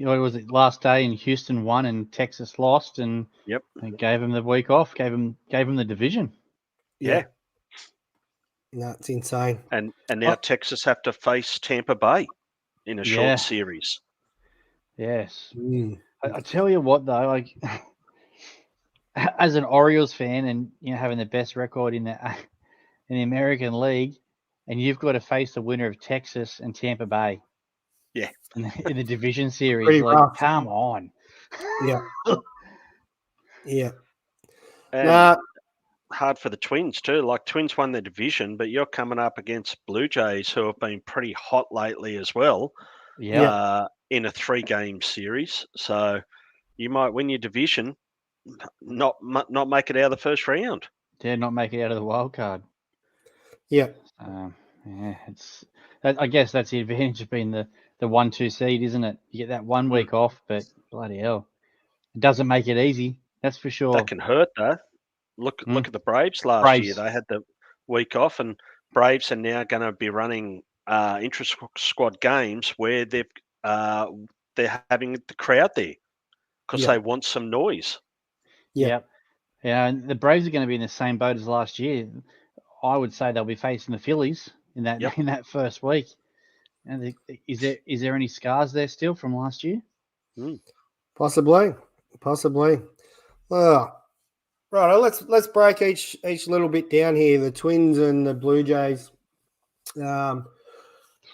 Was it last day in Houston won and Texas lost, and they gave them the week off, gave them the division. Yeah. No, it's insane. And now Texas have to face Tampa Bay in a short series. Yes. I tell you what, though, like as an Orioles fan and having the best record in the American League, and you've got to face the winner of Texas and Tampa Bay. Yeah. In the division series. Pretty rough. Come on. Yeah. Yeah. And hard for the Twins too. Like Twins won the division, but you're coming up against Blue Jays, who have been pretty hot lately as well. Yeah. In a 3-game series, so you might win your division, not make it out of the first round. Yeah, not make it out of the wild card. Yeah. Yeah, I guess that's the advantage of being the 1-2 seed, isn't it? You get that 1 week off, but bloody hell, it doesn't make it easy. That's for sure. That can hurt, though. Look at the Braves last year. They had the week off, and Braves are now going to be running intra-squad games where they're having the crowd there because they want some noise. Yeah, and the Braves are going to be in the same boat as last year. I would say they'll be facing the Phillies in that Yep. in that first week. And is there any scars there still from last year? Possibly. Well, right. Let's break each little bit down here. The Twins and the Blue Jays. As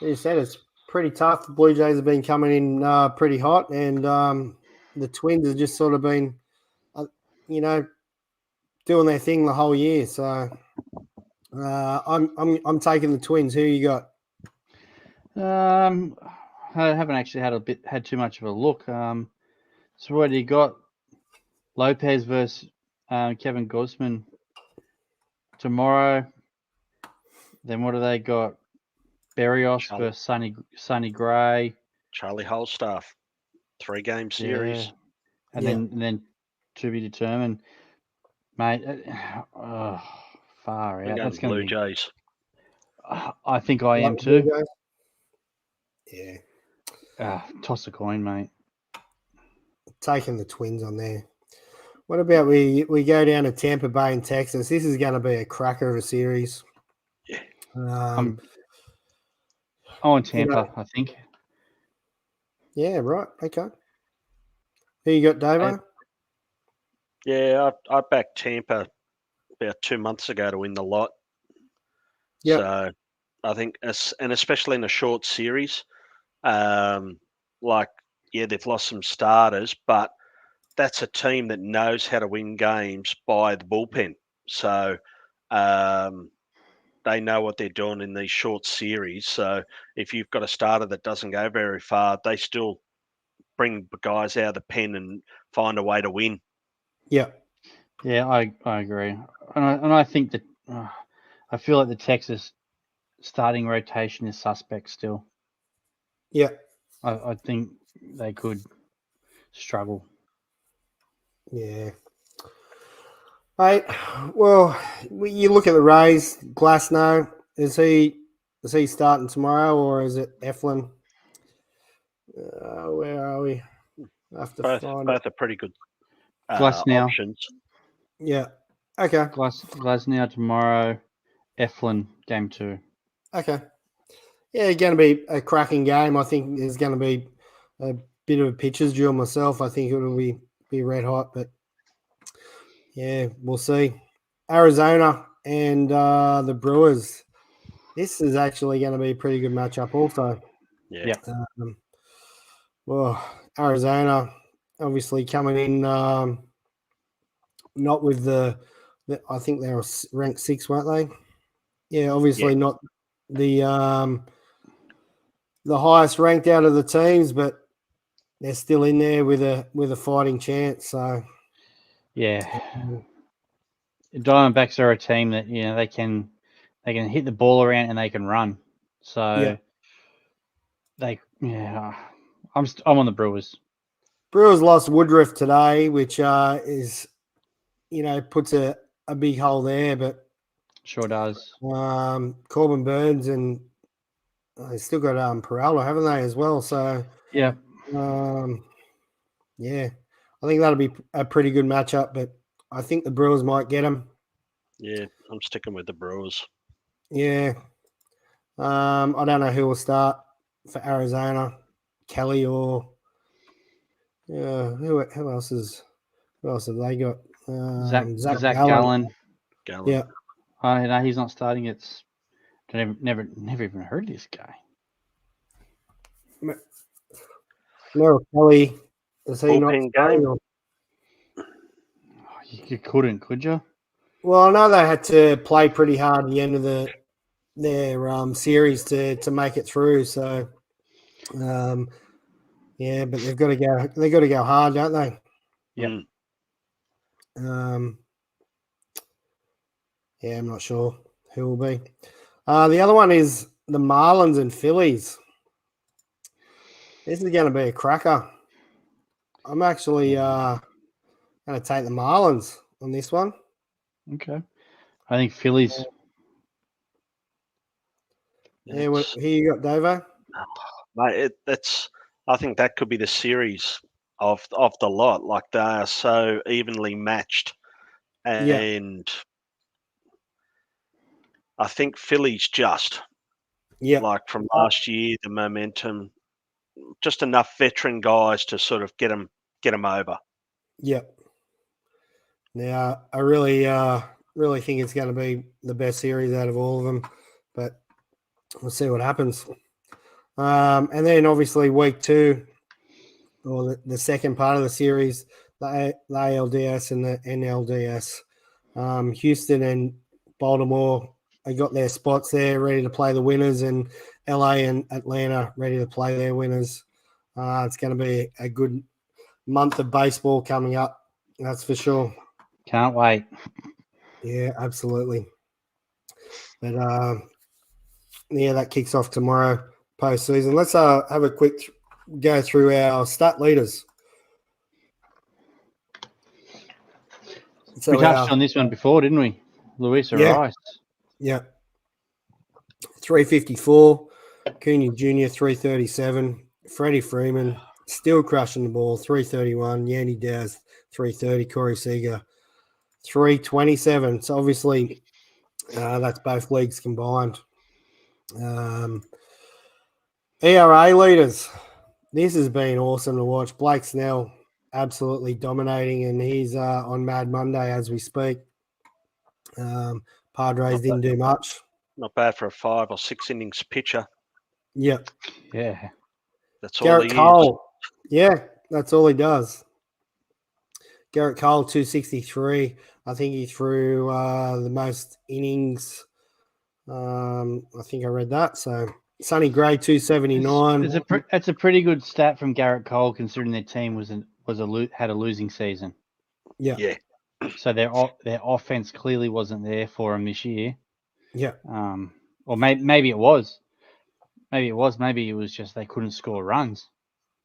you said, it's pretty tough. The Blue Jays have been coming in pretty hot, and the Twins have just sort of been, doing their thing the whole year. So I'm taking the Twins. Who you got? I haven't actually had too much of a look. So what do you got? Lopez versus Kevin Gosman tomorrow. Then what do they got? Berrios versus Sonny Gray. Charlie Holstaff, 3-game series. Yeah. And then to be determined, mate. Far I'm out. going That's going to Blue be. Jays. I think I am Like the Blue too. Jays? Yeah. Toss a coin, mate. Taking the Twins on there. What about we go down to Tampa Bay in Texas? This is going to be a cracker of a series. Yeah. I want Tampa, I think. Yeah, right. Okay. Who you got, Davo? Yeah, I backed Tampa about 2 months ago to win the lot. Yeah. So I think, and especially in a short series, they've lost some starters, but that's a team that knows how to win games by the bullpen. So they know what they're doing in these short series. So if you've got a starter that doesn't go very far, they still bring guys out of the pen and find a way to win. Yeah. Yeah, I agree, and I think that I feel like the Texas starting rotation is suspect still. Yeah. I think they could struggle. Yeah. Mate, well, you look at the Rays. Glasnow, is he starting tomorrow or is it Eflin? Where are we? I have to Both find it. are pretty good Glasnow. options. Yeah. Okay. Glasnow tomorrow. Eflin game 2. Okay. Yeah, it's going to be a cracking game. I think there's going to be a bit of a pitcher's drill myself. I think it will be red hot, but yeah, we'll see. Arizona and the Brewers. This is actually going to be a pretty good matchup also. Yeah. Well, Arizona obviously coming in not with the I think they were ranked 6, weren't they? Yeah, obviously not the highest ranked out of the teams, but they're still in there with a fighting chance. So yeah, Diamondbacks are a team that they can hit the ball around and they can run. So I'm on the Brewers. Brewers lost Woodruff today, which is puts a big hole there, but sure does. Corbin Burns and they still got Peralta, haven't they, as well? So yeah, I think that'll be a pretty good matchup, but I think the Brewers might get them. Yeah, I'm sticking with the Brewers. Yeah. I don't know who will start for Arizona, Kelly or who else have they got? Zach Gallen. Yeah. No, he's not starting. It's never even heard of this guy. Merrill Kelly, is he not starting? Game? You couldn't, could you? Well, I know they had to play pretty hard at the end of their series to make it through. So, yeah, but they've got to go. They've got to go hard, don't they? Yeah. Yeah, I'm not sure who will be. The other one is the Marlins and Phillies. This is going to be a cracker. I'm actually going to take the Marlins on this one. Okay. I think Phillies. Yeah, who you got, Davo? Mate, I think that could be the series of the lot. Like they are so evenly matched, and I think Phillies just Yeah. Like from last year, the momentum, just enough veteran guys to sort of get them over. Yep. Now, I really think it's going to be the best series out of all of them, but we'll see what happens. And then obviously week 2, or the second part of the series, the ALDS and the NLDS. Houston and Baltimore, they got their spots there ready to play the winners, and LA and Atlanta ready to play their winners. It's going to be a good month of baseball coming up, that's for sure. Can't wait. Yeah, absolutely. But yeah, that kicks off tomorrow postseason. Let's have a quick go through our stat leaders. So we touched on this one before, didn't we? Luis Arias. Yeah. 354. Cunha Jr., 337. Freddie Freeman, still crushing the ball, 331. Yandy Dow's, 330. Corey Seager, 327. So obviously, that's both leagues combined. ERA leaders. This has been awesome to watch. Blake Snell absolutely dominating, and he's on Mad Monday as we speak. Padres didn't do much. Not bad for a 5 or 6 innings pitcher. Yeah. Yeah. That's all Garrett he Cole. Yeah, that's all he does. Garrett Cole, 263. I think he threw the most innings. I think I read that. So Sonny Gray, 279. It's a pretty good stat from Garrett Cole, considering their team had a losing season. Yeah. Yeah. So their offense clearly wasn't there for them this year. Yeah. Or maybe it was. Maybe it was just they couldn't score runs.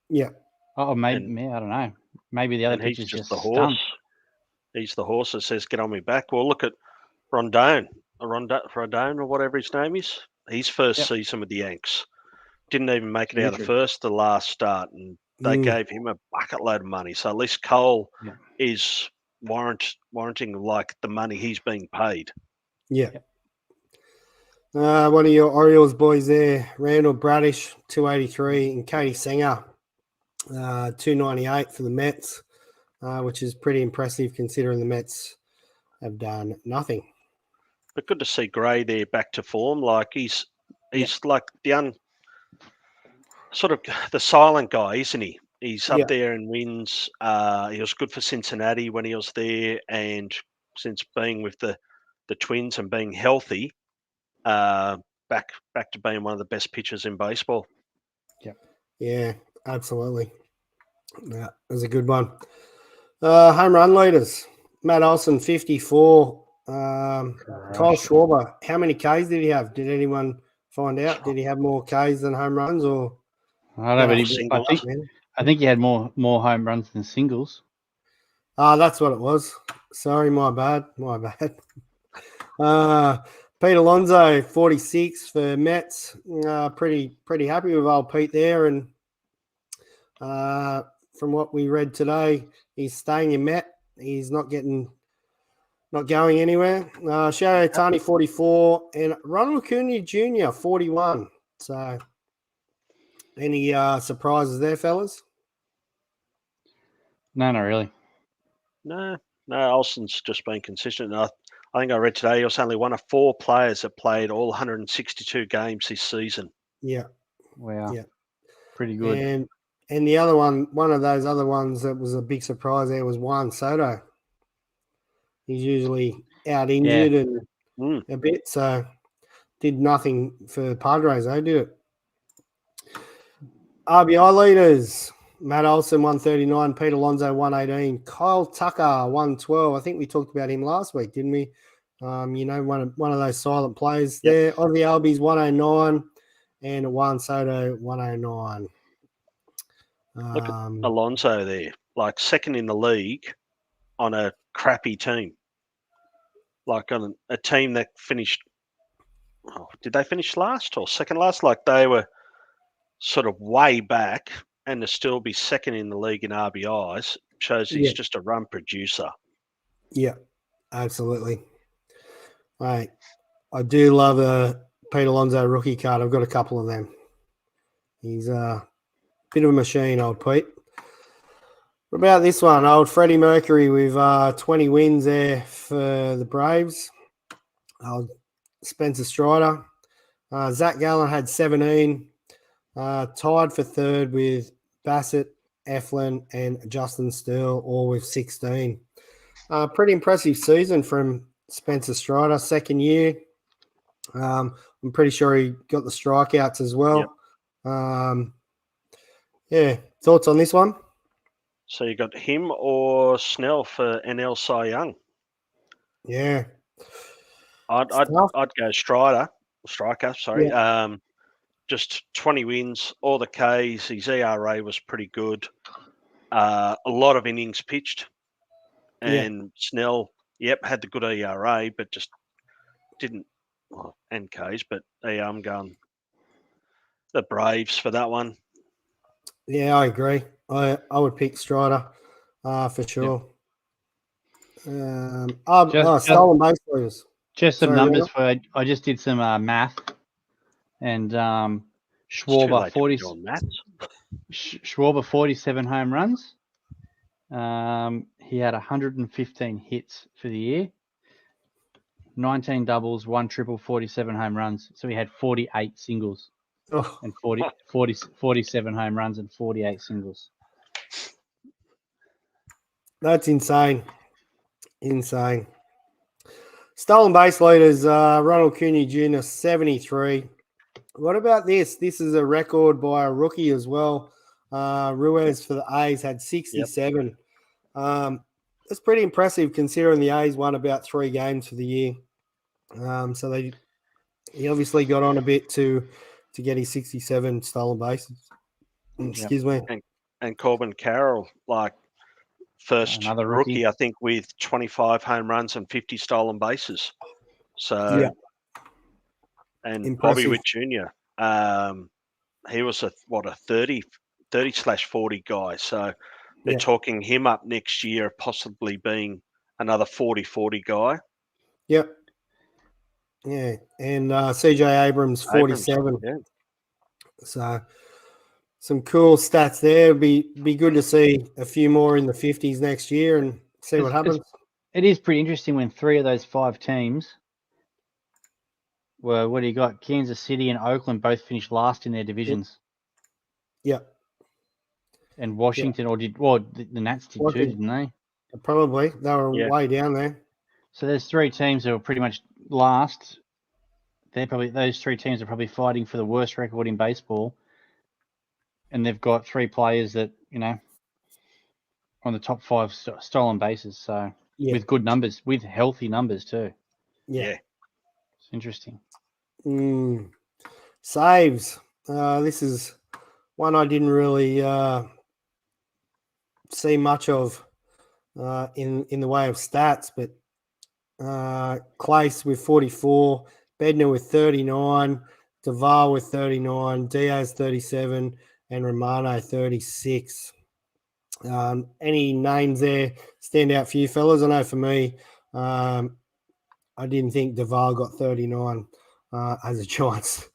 Yeah. Oh, maybe I don't know. Maybe the other pitchers just the stunned. horse. He's the horse that says, "Get on me back." Well, look at Rondon, or whatever his name is. His first season with the Yanks, didn't even make it out of the last start, and they gave him a bucket load of money. So at least Cole is warranting like the money he's being paid. Yeah. One of your Orioles boys there, Randall Bradish, 283, and Katie Singer, 298 for the Mets, which is pretty impressive considering the Mets have done nothing. But good to see Gray there back to form. Like he's like the sort of the silent guy, isn't he? He's up there and wins. He was good for Cincinnati when he was there, and since being with the Twins and being healthy, back to being one of the best pitchers in baseball. Yeah, absolutely. Yeah, it was a good one. Home run leaders. Matt Olson, 54. Kyle Schwarber, how many Ks did he have? Did anyone find out? Did he have more Ks than home runs, or? I don't know, but I think he had more home runs than singles. That's what it was. Sorry, my bad. Pete Alonso, 46 for Mets. Pretty happy with old Pete there, and from what we read today, he's staying in Met. He's not going anywhere. Shohei Ohtani, 44, and Ronald Acuna Jr., 41. So, any surprises there, fellas? No, not really. No. Olsen's just been consistent. I think I read today he was only one of 4 players that played all 162 games this season. Yeah. Wow. Yeah. Pretty good. And the other one of those other ones that was a big surprise there was Juan Soto. He's usually out injured and a bit, so did nothing for the Padres, did it? RBI leaders. Matt Olson, 139. Pete Alonso, 118. Kyle Tucker, 112. I think we talked about him last week, didn't we? One of those silent players there. Aussie Albies, 109. And Juan Soto, 109. Look at Alonso there, like second in the league on a crappy team. Like on a team that finished, did they finish last or second last? Like they were sort of way back, and to still be second in the league in RBIs shows he's just a run producer. Yeah, absolutely. Right. I do love a Pete Alonso rookie card. I've got a couple of them. He's a bit of a machine, old Pete. What about this one? Old Freddie Mercury with 20 wins there for the Braves. Old Spencer Strider. Zach Gallen had 17. Tied for third with Bassett, Eflin, and Justin Steele, all with 16. Pretty impressive season from Spencer Strider, second year. I'm pretty sure he got the strikeouts as well. Yep. Thoughts on this one? So you got him or Snell for NL Cy Young? Yeah. I'd go Striker. Sorry. Yeah. Just 20 wins, all the Ks. His ERA was pretty good. A lot of innings pitched, and Snell, had the good ERA, but just didn't. And Ks, but I'm going the Braves for that one. Yeah, I agree. I would pick Strider for sure. Stolen base leaders. Just some numbers for. I just did some math, and Schwarber 47 home runs. He had 115 hits for the year. 19 doubles, 1 triple, 47 home runs. So he had 48 singles and 47 home runs and 48 singles. That's insane. Insane. Stolen base leaders, Ronald Cunha Jr., 73. What about this? This is a record by a rookie as well. Ruiz for the A's had 67. That's pretty impressive considering the A's won about 3 games for the year. So he obviously got on a bit to get his 67 stolen bases. Excuse me. And Corbin Carroll, first another rookie, I think, with 25 home runs and 50 stolen bases. So, and impressive. Bobby Witt Jr., he was a 30/40 guy. So they're talking him up next year, possibly being another 40/40 guy. Yep. Yeah, and CJ Abrams 47. So some cool stats there. Be good to see a few more in the 50s next year and see what happens. It is pretty interesting when 3 of those 5 teams were, what do you got? Kansas City and Oakland both finished last in their divisions. Yep. And Washington, the Nats did too, didn't they? Probably. They were way down there. So there's 3 teams that were pretty much last. Those 3 teams are probably fighting for the worst record in baseball. And they've got 3 players that, on the top 5 stolen bases. So with good numbers, with healthy numbers too. Yeah. It's interesting. Saves. This is one I didn't really see much of in the way of stats, but Clace with 44, Bednar with 39, Deval with 39, Diaz 37, and Romano 36. Any names there stand out for you fellas? I know for me, I didn't think Deval got 39 as a Giants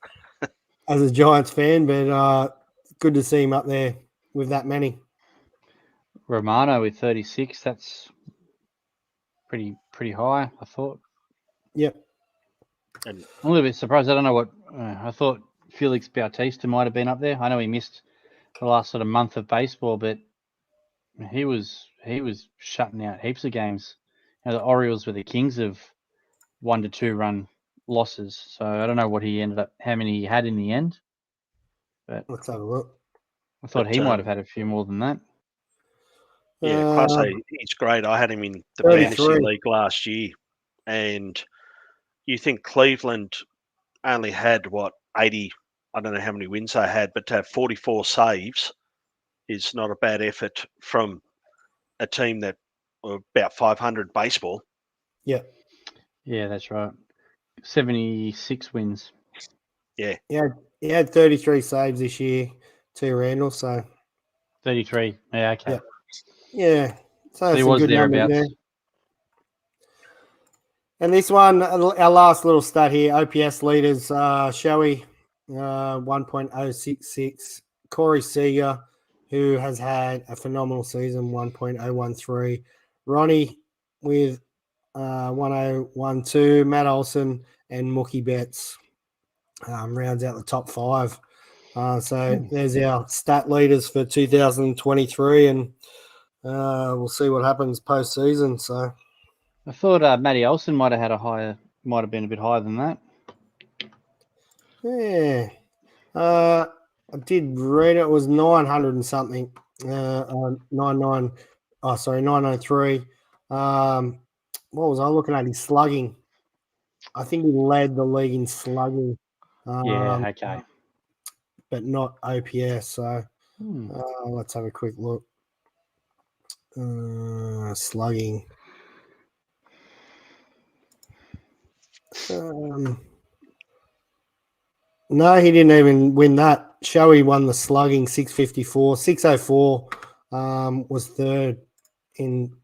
fan, but good to see him up there with that many. Romano with 36, that's pretty high, I thought. Yep. And I'm a little bit surprised. I don't know what I thought. Felix Bautista might have been up there. I know he missed the last sort of month of baseball, but he was shutting out heaps of games. The Orioles were the kings of 1 to 2 run losses. So I don't know how many he had in the end. But let's have a look. I thought he might have had a few more than that. Yeah, Class A, he's great. I had him in the fantasy league last year, and you think Cleveland only had 80? I don't know how many wins they had, but to have 44 saves is not a bad effort from a team that were about 500 baseball. Yeah. Yeah, that's right. 76 wins. Yeah. He had 33 saves this year to Randall, so 33. Yeah, okay. Yeah. So he was thereabouts. And this one, our last little stat here, OPS leaders, Shoei, 1.066. Corey Seager, who has had a phenomenal season, 1.013. Ronnie with 1012. Matt Olsen and Mookie Betts rounds out the top 5. So there's our stat leaders for 2023, and we'll see what happens postseason. So I thought Matty Olsen might have been a bit higher than that. yeah, I did read it was 900 and something. 99. Oh, sorry, 903. What was I looking at? His slugging. I think he led the league in slugging. Yeah, okay. But not OPS. So let's have a quick look. Slugging. No, he didn't even win that. Shoei won the slugging, 654. 604 was third in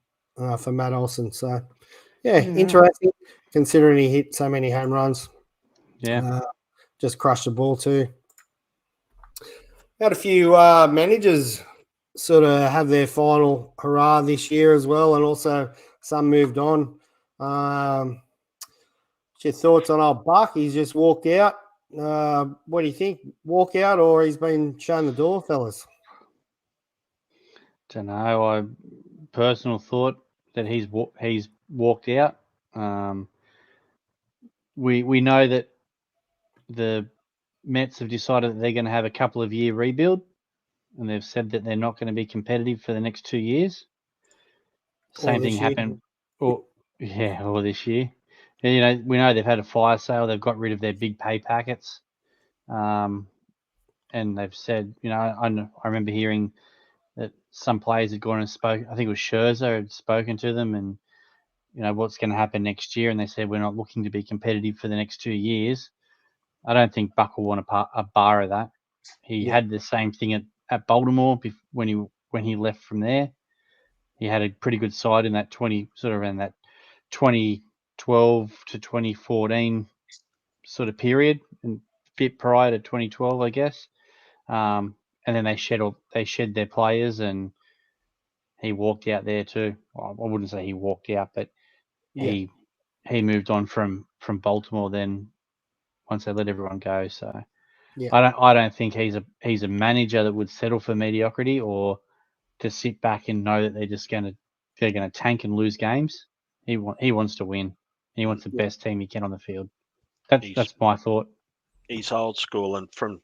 for Matt Olsen. So, interesting considering he hit so many home runs. Yeah. Just crushed the ball too. Had a few managers sort of have their final hurrah this year as well, and also some moved on. What's your thoughts on old Buck? He's just walked out. What do you think? Walk out, or he's been shown the door, fellas? Don't know. I personal thought that he's walked out. We know that the Mets have decided that they're going to have a couple of year rebuild, and they've said that they're not going to be competitive for the next 2 years. Same thing happened, or this year. And, we know they've had a fire sale. They've got rid of their big pay packets, and they've said, I remember hearing that some players had gone and spoke. I think it was Scherzer had spoken to them, and what's going to happen next year, and they said we're not looking to be competitive for the next 2 years. I don't think Buck will want a bar of that. He had the same thing at Baltimore when he left from there. He had a pretty good side in that 2012 to 2014 sort of period, and bit prior to 2012, I guess. And then they shed their players, and he walked out there too. Well, I wouldn't say he walked out, but he moved on from Baltimore then once they let everyone go. So I don't think he's a manager that would settle for mediocrity or to sit back and know that they're gonna tank and lose games. He wants to win. He wants the best team he can on the field. That's my thought. He's old school, and from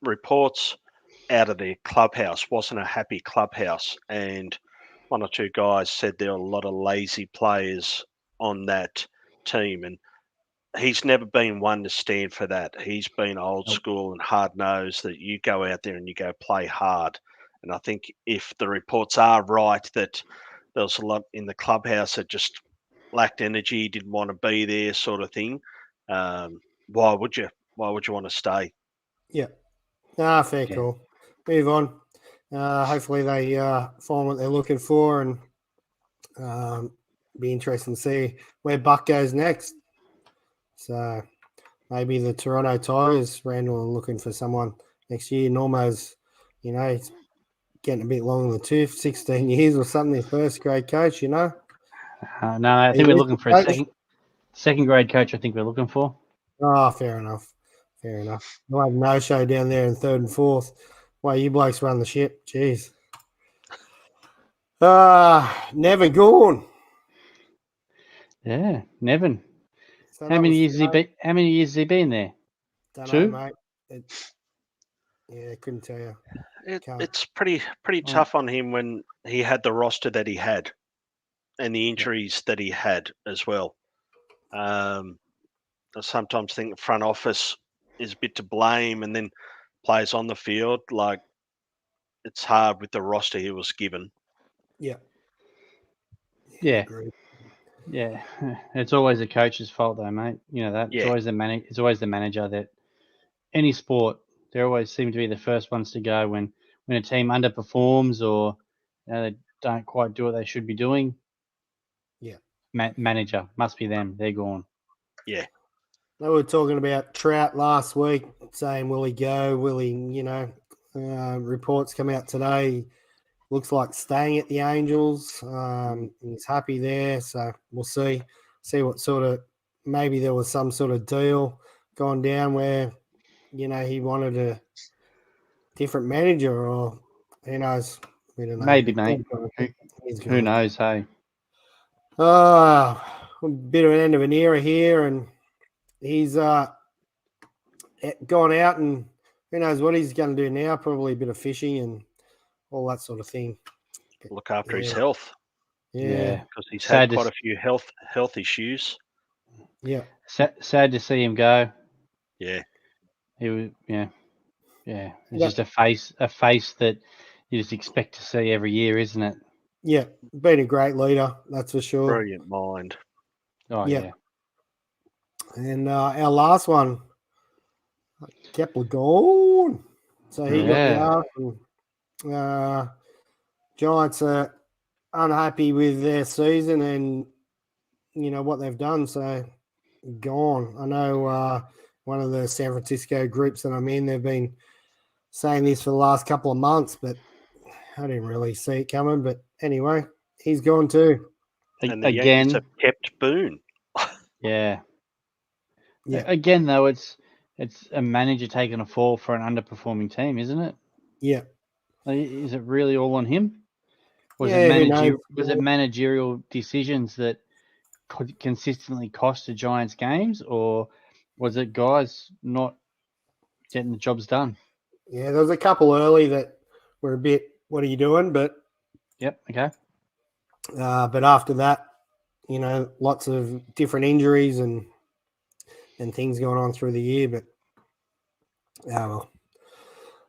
reports out of their clubhouse, wasn't a happy clubhouse, and one or two guys said there were a lot of lazy players on that team, and he's never been one to stand for that. He's been old school and hard nosed, that you go out there and you go play hard. And I think if the reports are right that there was a lot in the clubhouse that just lacked energy, didn't want to be there, sort of thing, why would you? Why would you want to stay? Yeah. Fair call. Move on. Hopefully they find what they're looking for, and be interesting to see where Buck goes next. So maybe the Toronto Tigers, Randall, are looking for someone next year. Normo's, he's getting a bit long in the tooth, 16 years or something, his first grade coach, No, I think we're looking for a second grade coach. I think we're looking for. Oh, fair enough. We'll have no show down there in third and fourth. Well, you blokes run the ship. Jeez. Never gone. Yeah, Nevin. So How many years has he been there? Don't 2? know, mate. Couldn't tell you. It's pretty tough on him when he had the roster that he had, and the injuries that he had as well. I sometimes think the front office is a bit to blame, and then players on the field, like, it's hard with the roster he was given. Yeah. Yeah. It's always the coach's fault, though, mate. You know that. It's always the manager that any sport. They always seem to be the first ones to go when a team underperforms or they don't quite do what they should be doing. Yeah. manager. Must be them. They're gone. Yeah. They were talking about Trout last week, saying, will he go? Will he, reports come out today. Looks like staying at the Angels. He's happy there. So we'll see what sort of, maybe there was some sort of deal gone down where, he wanted a different manager, or who knows. We don't know. Maybe, mate. Who knows, hey? A bit of an end of an era here, and he's gone out, and who knows what he's going to do now. Probably a bit of fishing and all that sort of thing. Look after his health. Yeah. Because he's had quite a few health issues. Yeah. Sad to see him go. Yeah. He was, yeah. It's just a face that you just expect to see every year, isn't it? Yeah. Been a great leader, that's for sure. Brilliant mind. Oh, yeah. And our last one, Kepler gone. So he got the arc. Giants are unhappy with their season and, what they've done. So gone. I know one of the San Francisco groups that I'm in, they've been saying this for the last couple of months, but I didn't really see it coming. But anyway, he's gone too. And the Yankees have kept Boone. Yeah. Again, though, it's a manager taking a fall for an underperforming team, isn't it? Yeah. Is it really all on him? Was it managerial decisions that could consistently cost the Giants games, or was it guys not getting the jobs done? Yeah, there was a couple early that were a bit, what are you doing? But yep, okay. But after that, lots of different injuries and things going on through the year. But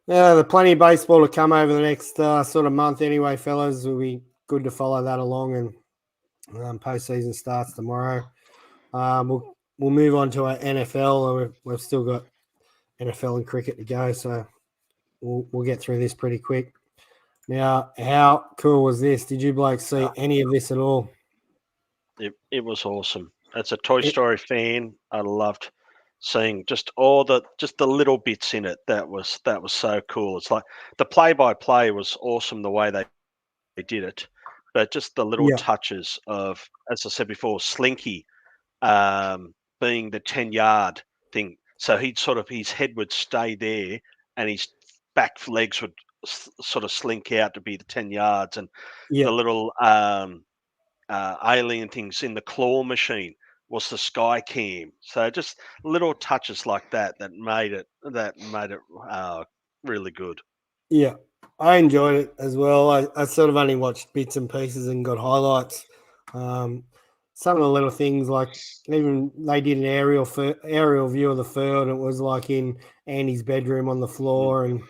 there's plenty of baseball to come over the next sort of month anyway, fellas. It'll be good to follow that along, and postseason starts tomorrow. We'll move on to our NFL. We've still got NFL and cricket to go, so we'll get through this pretty quick. Now, how cool was this? Did you blokes see any of this at all? It was awesome. As a Toy Story fan, I loved seeing just the little bits in it. That was so cool. It's like the play-by-play was awesome the way they did it, but just the little touches of, as I said before, Slinky being the 10-yard thing. So his head would stay there and his back legs would sort of slink out to be the 10 yards, and the little alien things in the claw machine was the sky cam. So just little touches like that made it really good. Yeah, I enjoyed it as well. I sort of only watched bits and pieces and got highlights. Some of the little things, like even they did an aerial view of the field. And it was like in Andy's bedroom on the floor, and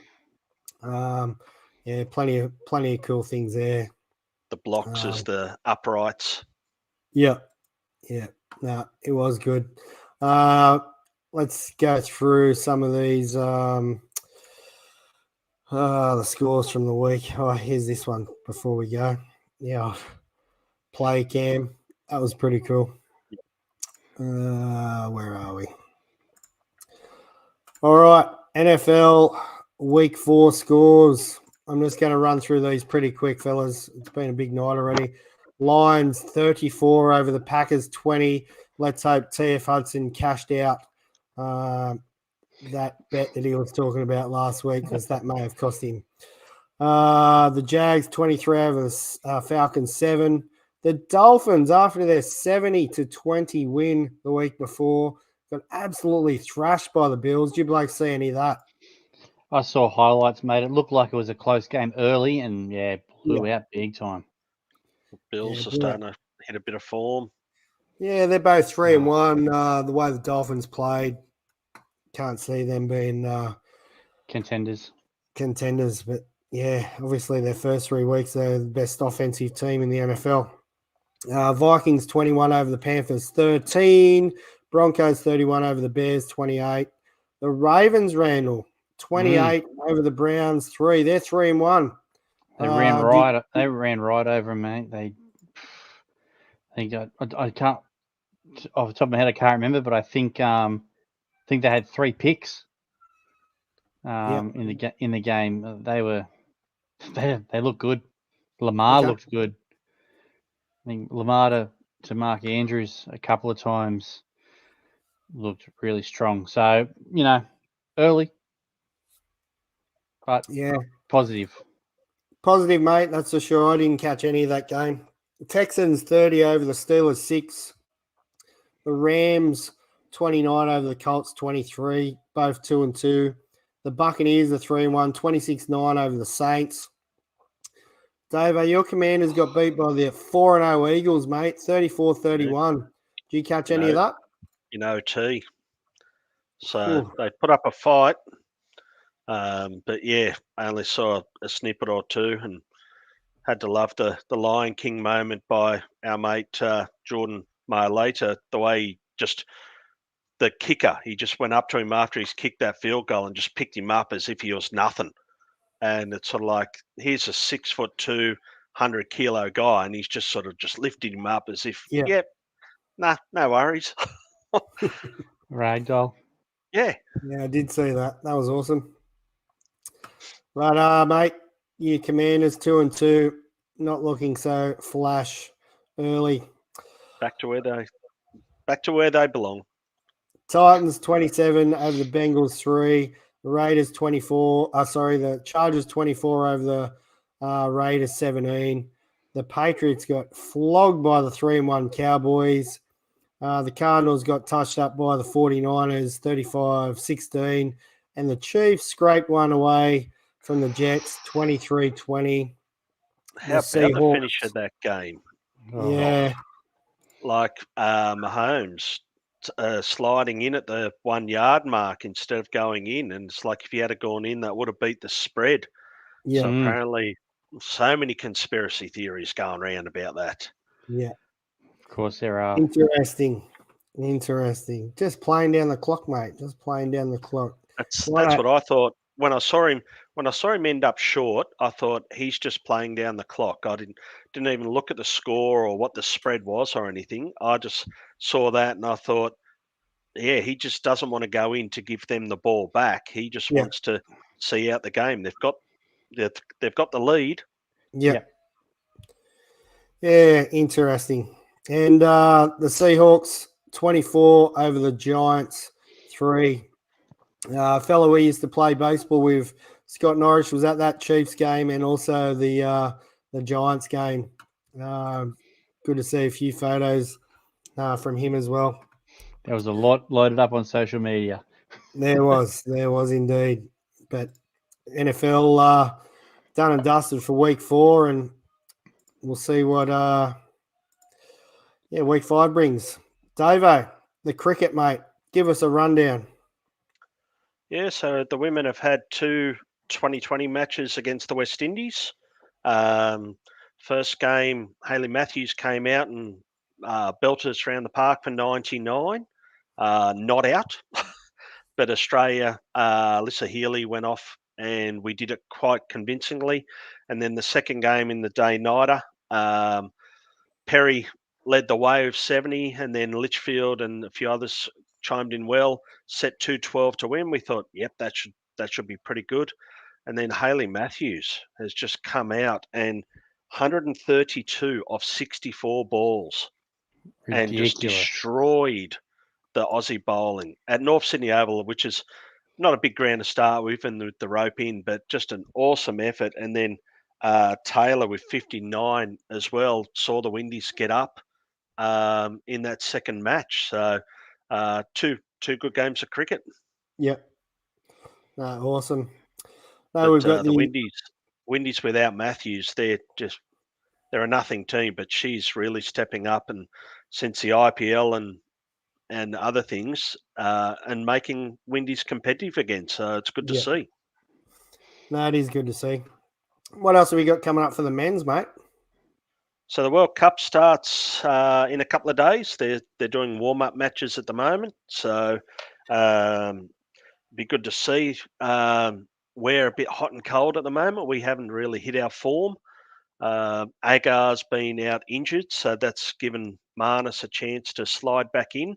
plenty of cool things there. The blocks as the uprights. Yeah. No, it was good. Let's go through some of these. The scores from the week. Oh, here's this one before we go. Yeah, play cam. That was pretty cool. Where are we? All right, NFL Week 4 scores. I'm just going to run through these pretty quick, fellas. It's been a big night already. Lions 34 over the Packers 20. Let's hope TF Hudson cashed out that bet that he was talking about last week, because that may have cost him. The Jags 23 over the Falcons 7. The Dolphins, after their 70-20 win the week before, got absolutely thrashed by the Bills. Did you like see any of that? I saw highlights, mate. It looked like it was a close game early, and blew out big time. Bills are starting to hit a bit of form. Yeah, they're both 3-1. The way the Dolphins played, can't see them being contenders. But yeah, obviously their first 3 weeks, they're the best offensive team in the NFL. Vikings 21 over the Panthers 13. Broncos 31 over the Bears 28. The Ravens, Randall, 28 over the Browns 3. They're 3-1. They ran right over them, mate. think I can't off the top of my head. I can't remember, but I think they had 3 picks in the game. They look good. Lamar looked good. I think Lamar to Mark Andrews a couple of times looked really strong. So, early, but positive. Positive, mate. That's for sure. I didn't catch any of that game. The Texans 30 over the Steelers 6. The Rams 29 over the Colts 23, both 2-2. The Buccaneers are 3-1, 26-9 over the Saints. Dave, your Commanders got beat by the 4-0 Eagles, mate, 34-31. Did you catch any of that? In OT. So they put up a fight. But yeah, I only saw a snippet or two and had to love the Lion King moment by our mate Jordan Mailata, the way the kicker, he just went up to him after he's kicked that field goal and just picked him up as if he was nothing. And it's sort of like, here's a 6'2", 100-kilo guy, and he's just sort of just lifted him up as if, no worries. Ragdoll. Yeah, I did see that. That was awesome. But mate, your Commanders 2-2, not looking so flash early. Back to where they belong. Titans 27 over the Bengals 3. The Raiders 24. The Chargers 24 over the Raiders 17. The Patriots got flogged by the 3-1 Cowboys. The Cardinals got touched up by the 49ers 35-16. And the Chiefs scraped one away from the Jets 23-20. How about the finish of that game? Yeah. Like Mahomes sliding in at the 1 yard mark instead of going in. And it's like if he had gone in, that would have beat the spread. Yeah. So apparently so many conspiracy theories going around about that. Yeah. Of course there are. Interesting. Just playing down the clock, mate. Just playing down the clock. That's what I thought. When I saw him end up short, I thought he's just playing down the clock. I didn't even look at the score or what the spread was or anything. I just saw that and I thought, yeah, he just doesn't want to go in to give them the ball back. He just wants to see out the game. They've got the lead. Yeah. Yeah, interesting. And the Seahawks 24 over the Giants 3. A fellow we used to play baseball with, Scott Norris, was at that Chiefs game and also the Giants game. Good to see a few photos from him as well. There was a lot loaded up on social media. There was indeed. But NFL done and dusted for week 4, and we'll see what week 5 brings. Davo, the cricket, mate, give us a rundown. Yeah, so the women have had 2 2020 matches against the West Indies. First game, Hayley Matthews came out and belted us around the park for 99. Not out. But Australia, Alyssa Healy went off and we did it quite convincingly. And then the second game in the day-nighter, Perry led the way with 70, and then Litchfield and a few others chimed in well, set 2-12 to win. We thought, yep, that should be pretty good. And then Hayley Matthews has just come out and 132 of 64 balls. Ridiculous. And just destroyed the Aussie bowling at North Sydney Oval, which is not a big ground to start with and with the rope in, but just an awesome effort. And then Taylor with 59 as well saw the Windies get up in that second match. So two good games of cricket. Yep. Awesome. No, we've got the Windies without Matthews. They're a nothing team, but she's really stepping up, and since the IPL and other things, and making Windies competitive again. So it's good to see. No, it is good to see. What else have we got coming up for the men's, mate? So the World Cup starts in a couple of days. They're doing warm-up matches at the moment. So be good to see. We're a bit hot and cold at the moment. We haven't really hit our form. Agar's been out injured, so that's given Marnus a chance to slide back in.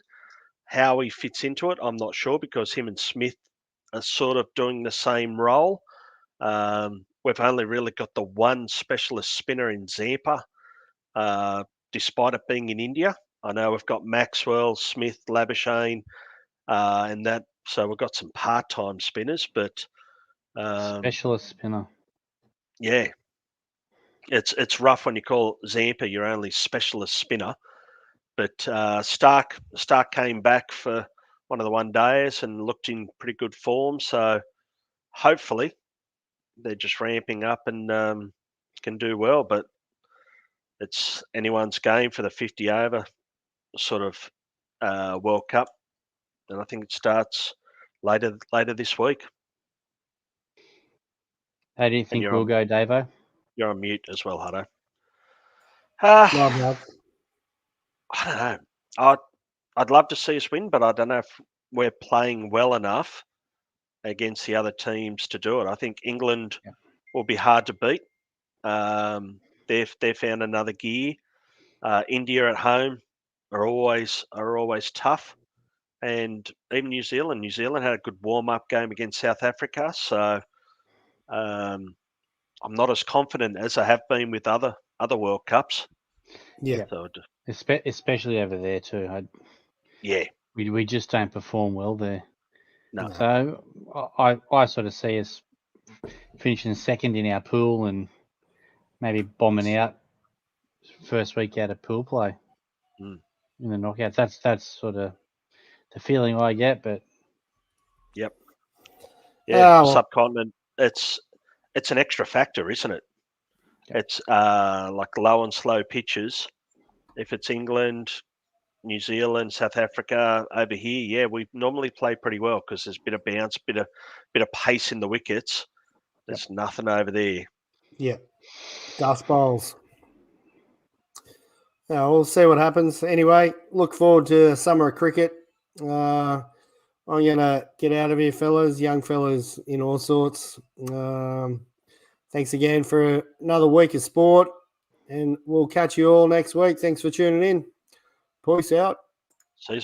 How he fits into it, I'm not sure, because him and Smith are sort of doing the same role. We've only really got the one specialist spinner in Zampa, despite it being in India. I know we've got Maxwell, Smith, Labuschagne, and that. So we've got some part-time spinners, but Specialist spinner. yeah, it's rough when you call Zampa your only specialist spinner. But Stark came back for one of the one days and looked in pretty good form. So hopefully they're just ramping up and can do well. But it's anyone's game for the 50 over sort of World Cup, and I think it starts later this week. How do you think you're we'll on- go, Davo? You're on mute as well, Hutto. Love that. I don't know. I'd love to see us win, but I don't know if we're playing well enough against the other teams to do it. I think England will be hard to beat. They've found another gear. India at home are always tough, and even New Zealand. New Zealand had a good warm up game against South Africa, so I'm not as confident as I have been with other World Cups. Yeah. So, Especially over there too. yeah. We just don't perform well there. No. So I sort of see us finishing second in our pool and maybe bombing out first week out of pool play in the knockouts. That's sort of the feeling I get. But Yep. Yeah, well, subcontinent. It's an extra factor, isn't it? Yeah. It's like low and slow pitches. If it's England, New Zealand, South Africa over here, yeah, we normally play pretty well because there's a bit of bounce, bit of pace in the wickets. There's nothing over there. yeah. Dust bowls. We'll see what happens. Anyway, look forward to summer cricket. I'm going to get out of here, fellas, young fellas in all sorts. Thanks again for another week of sport, and we'll catch you all next week. Thanks for tuning in. Peace out. See you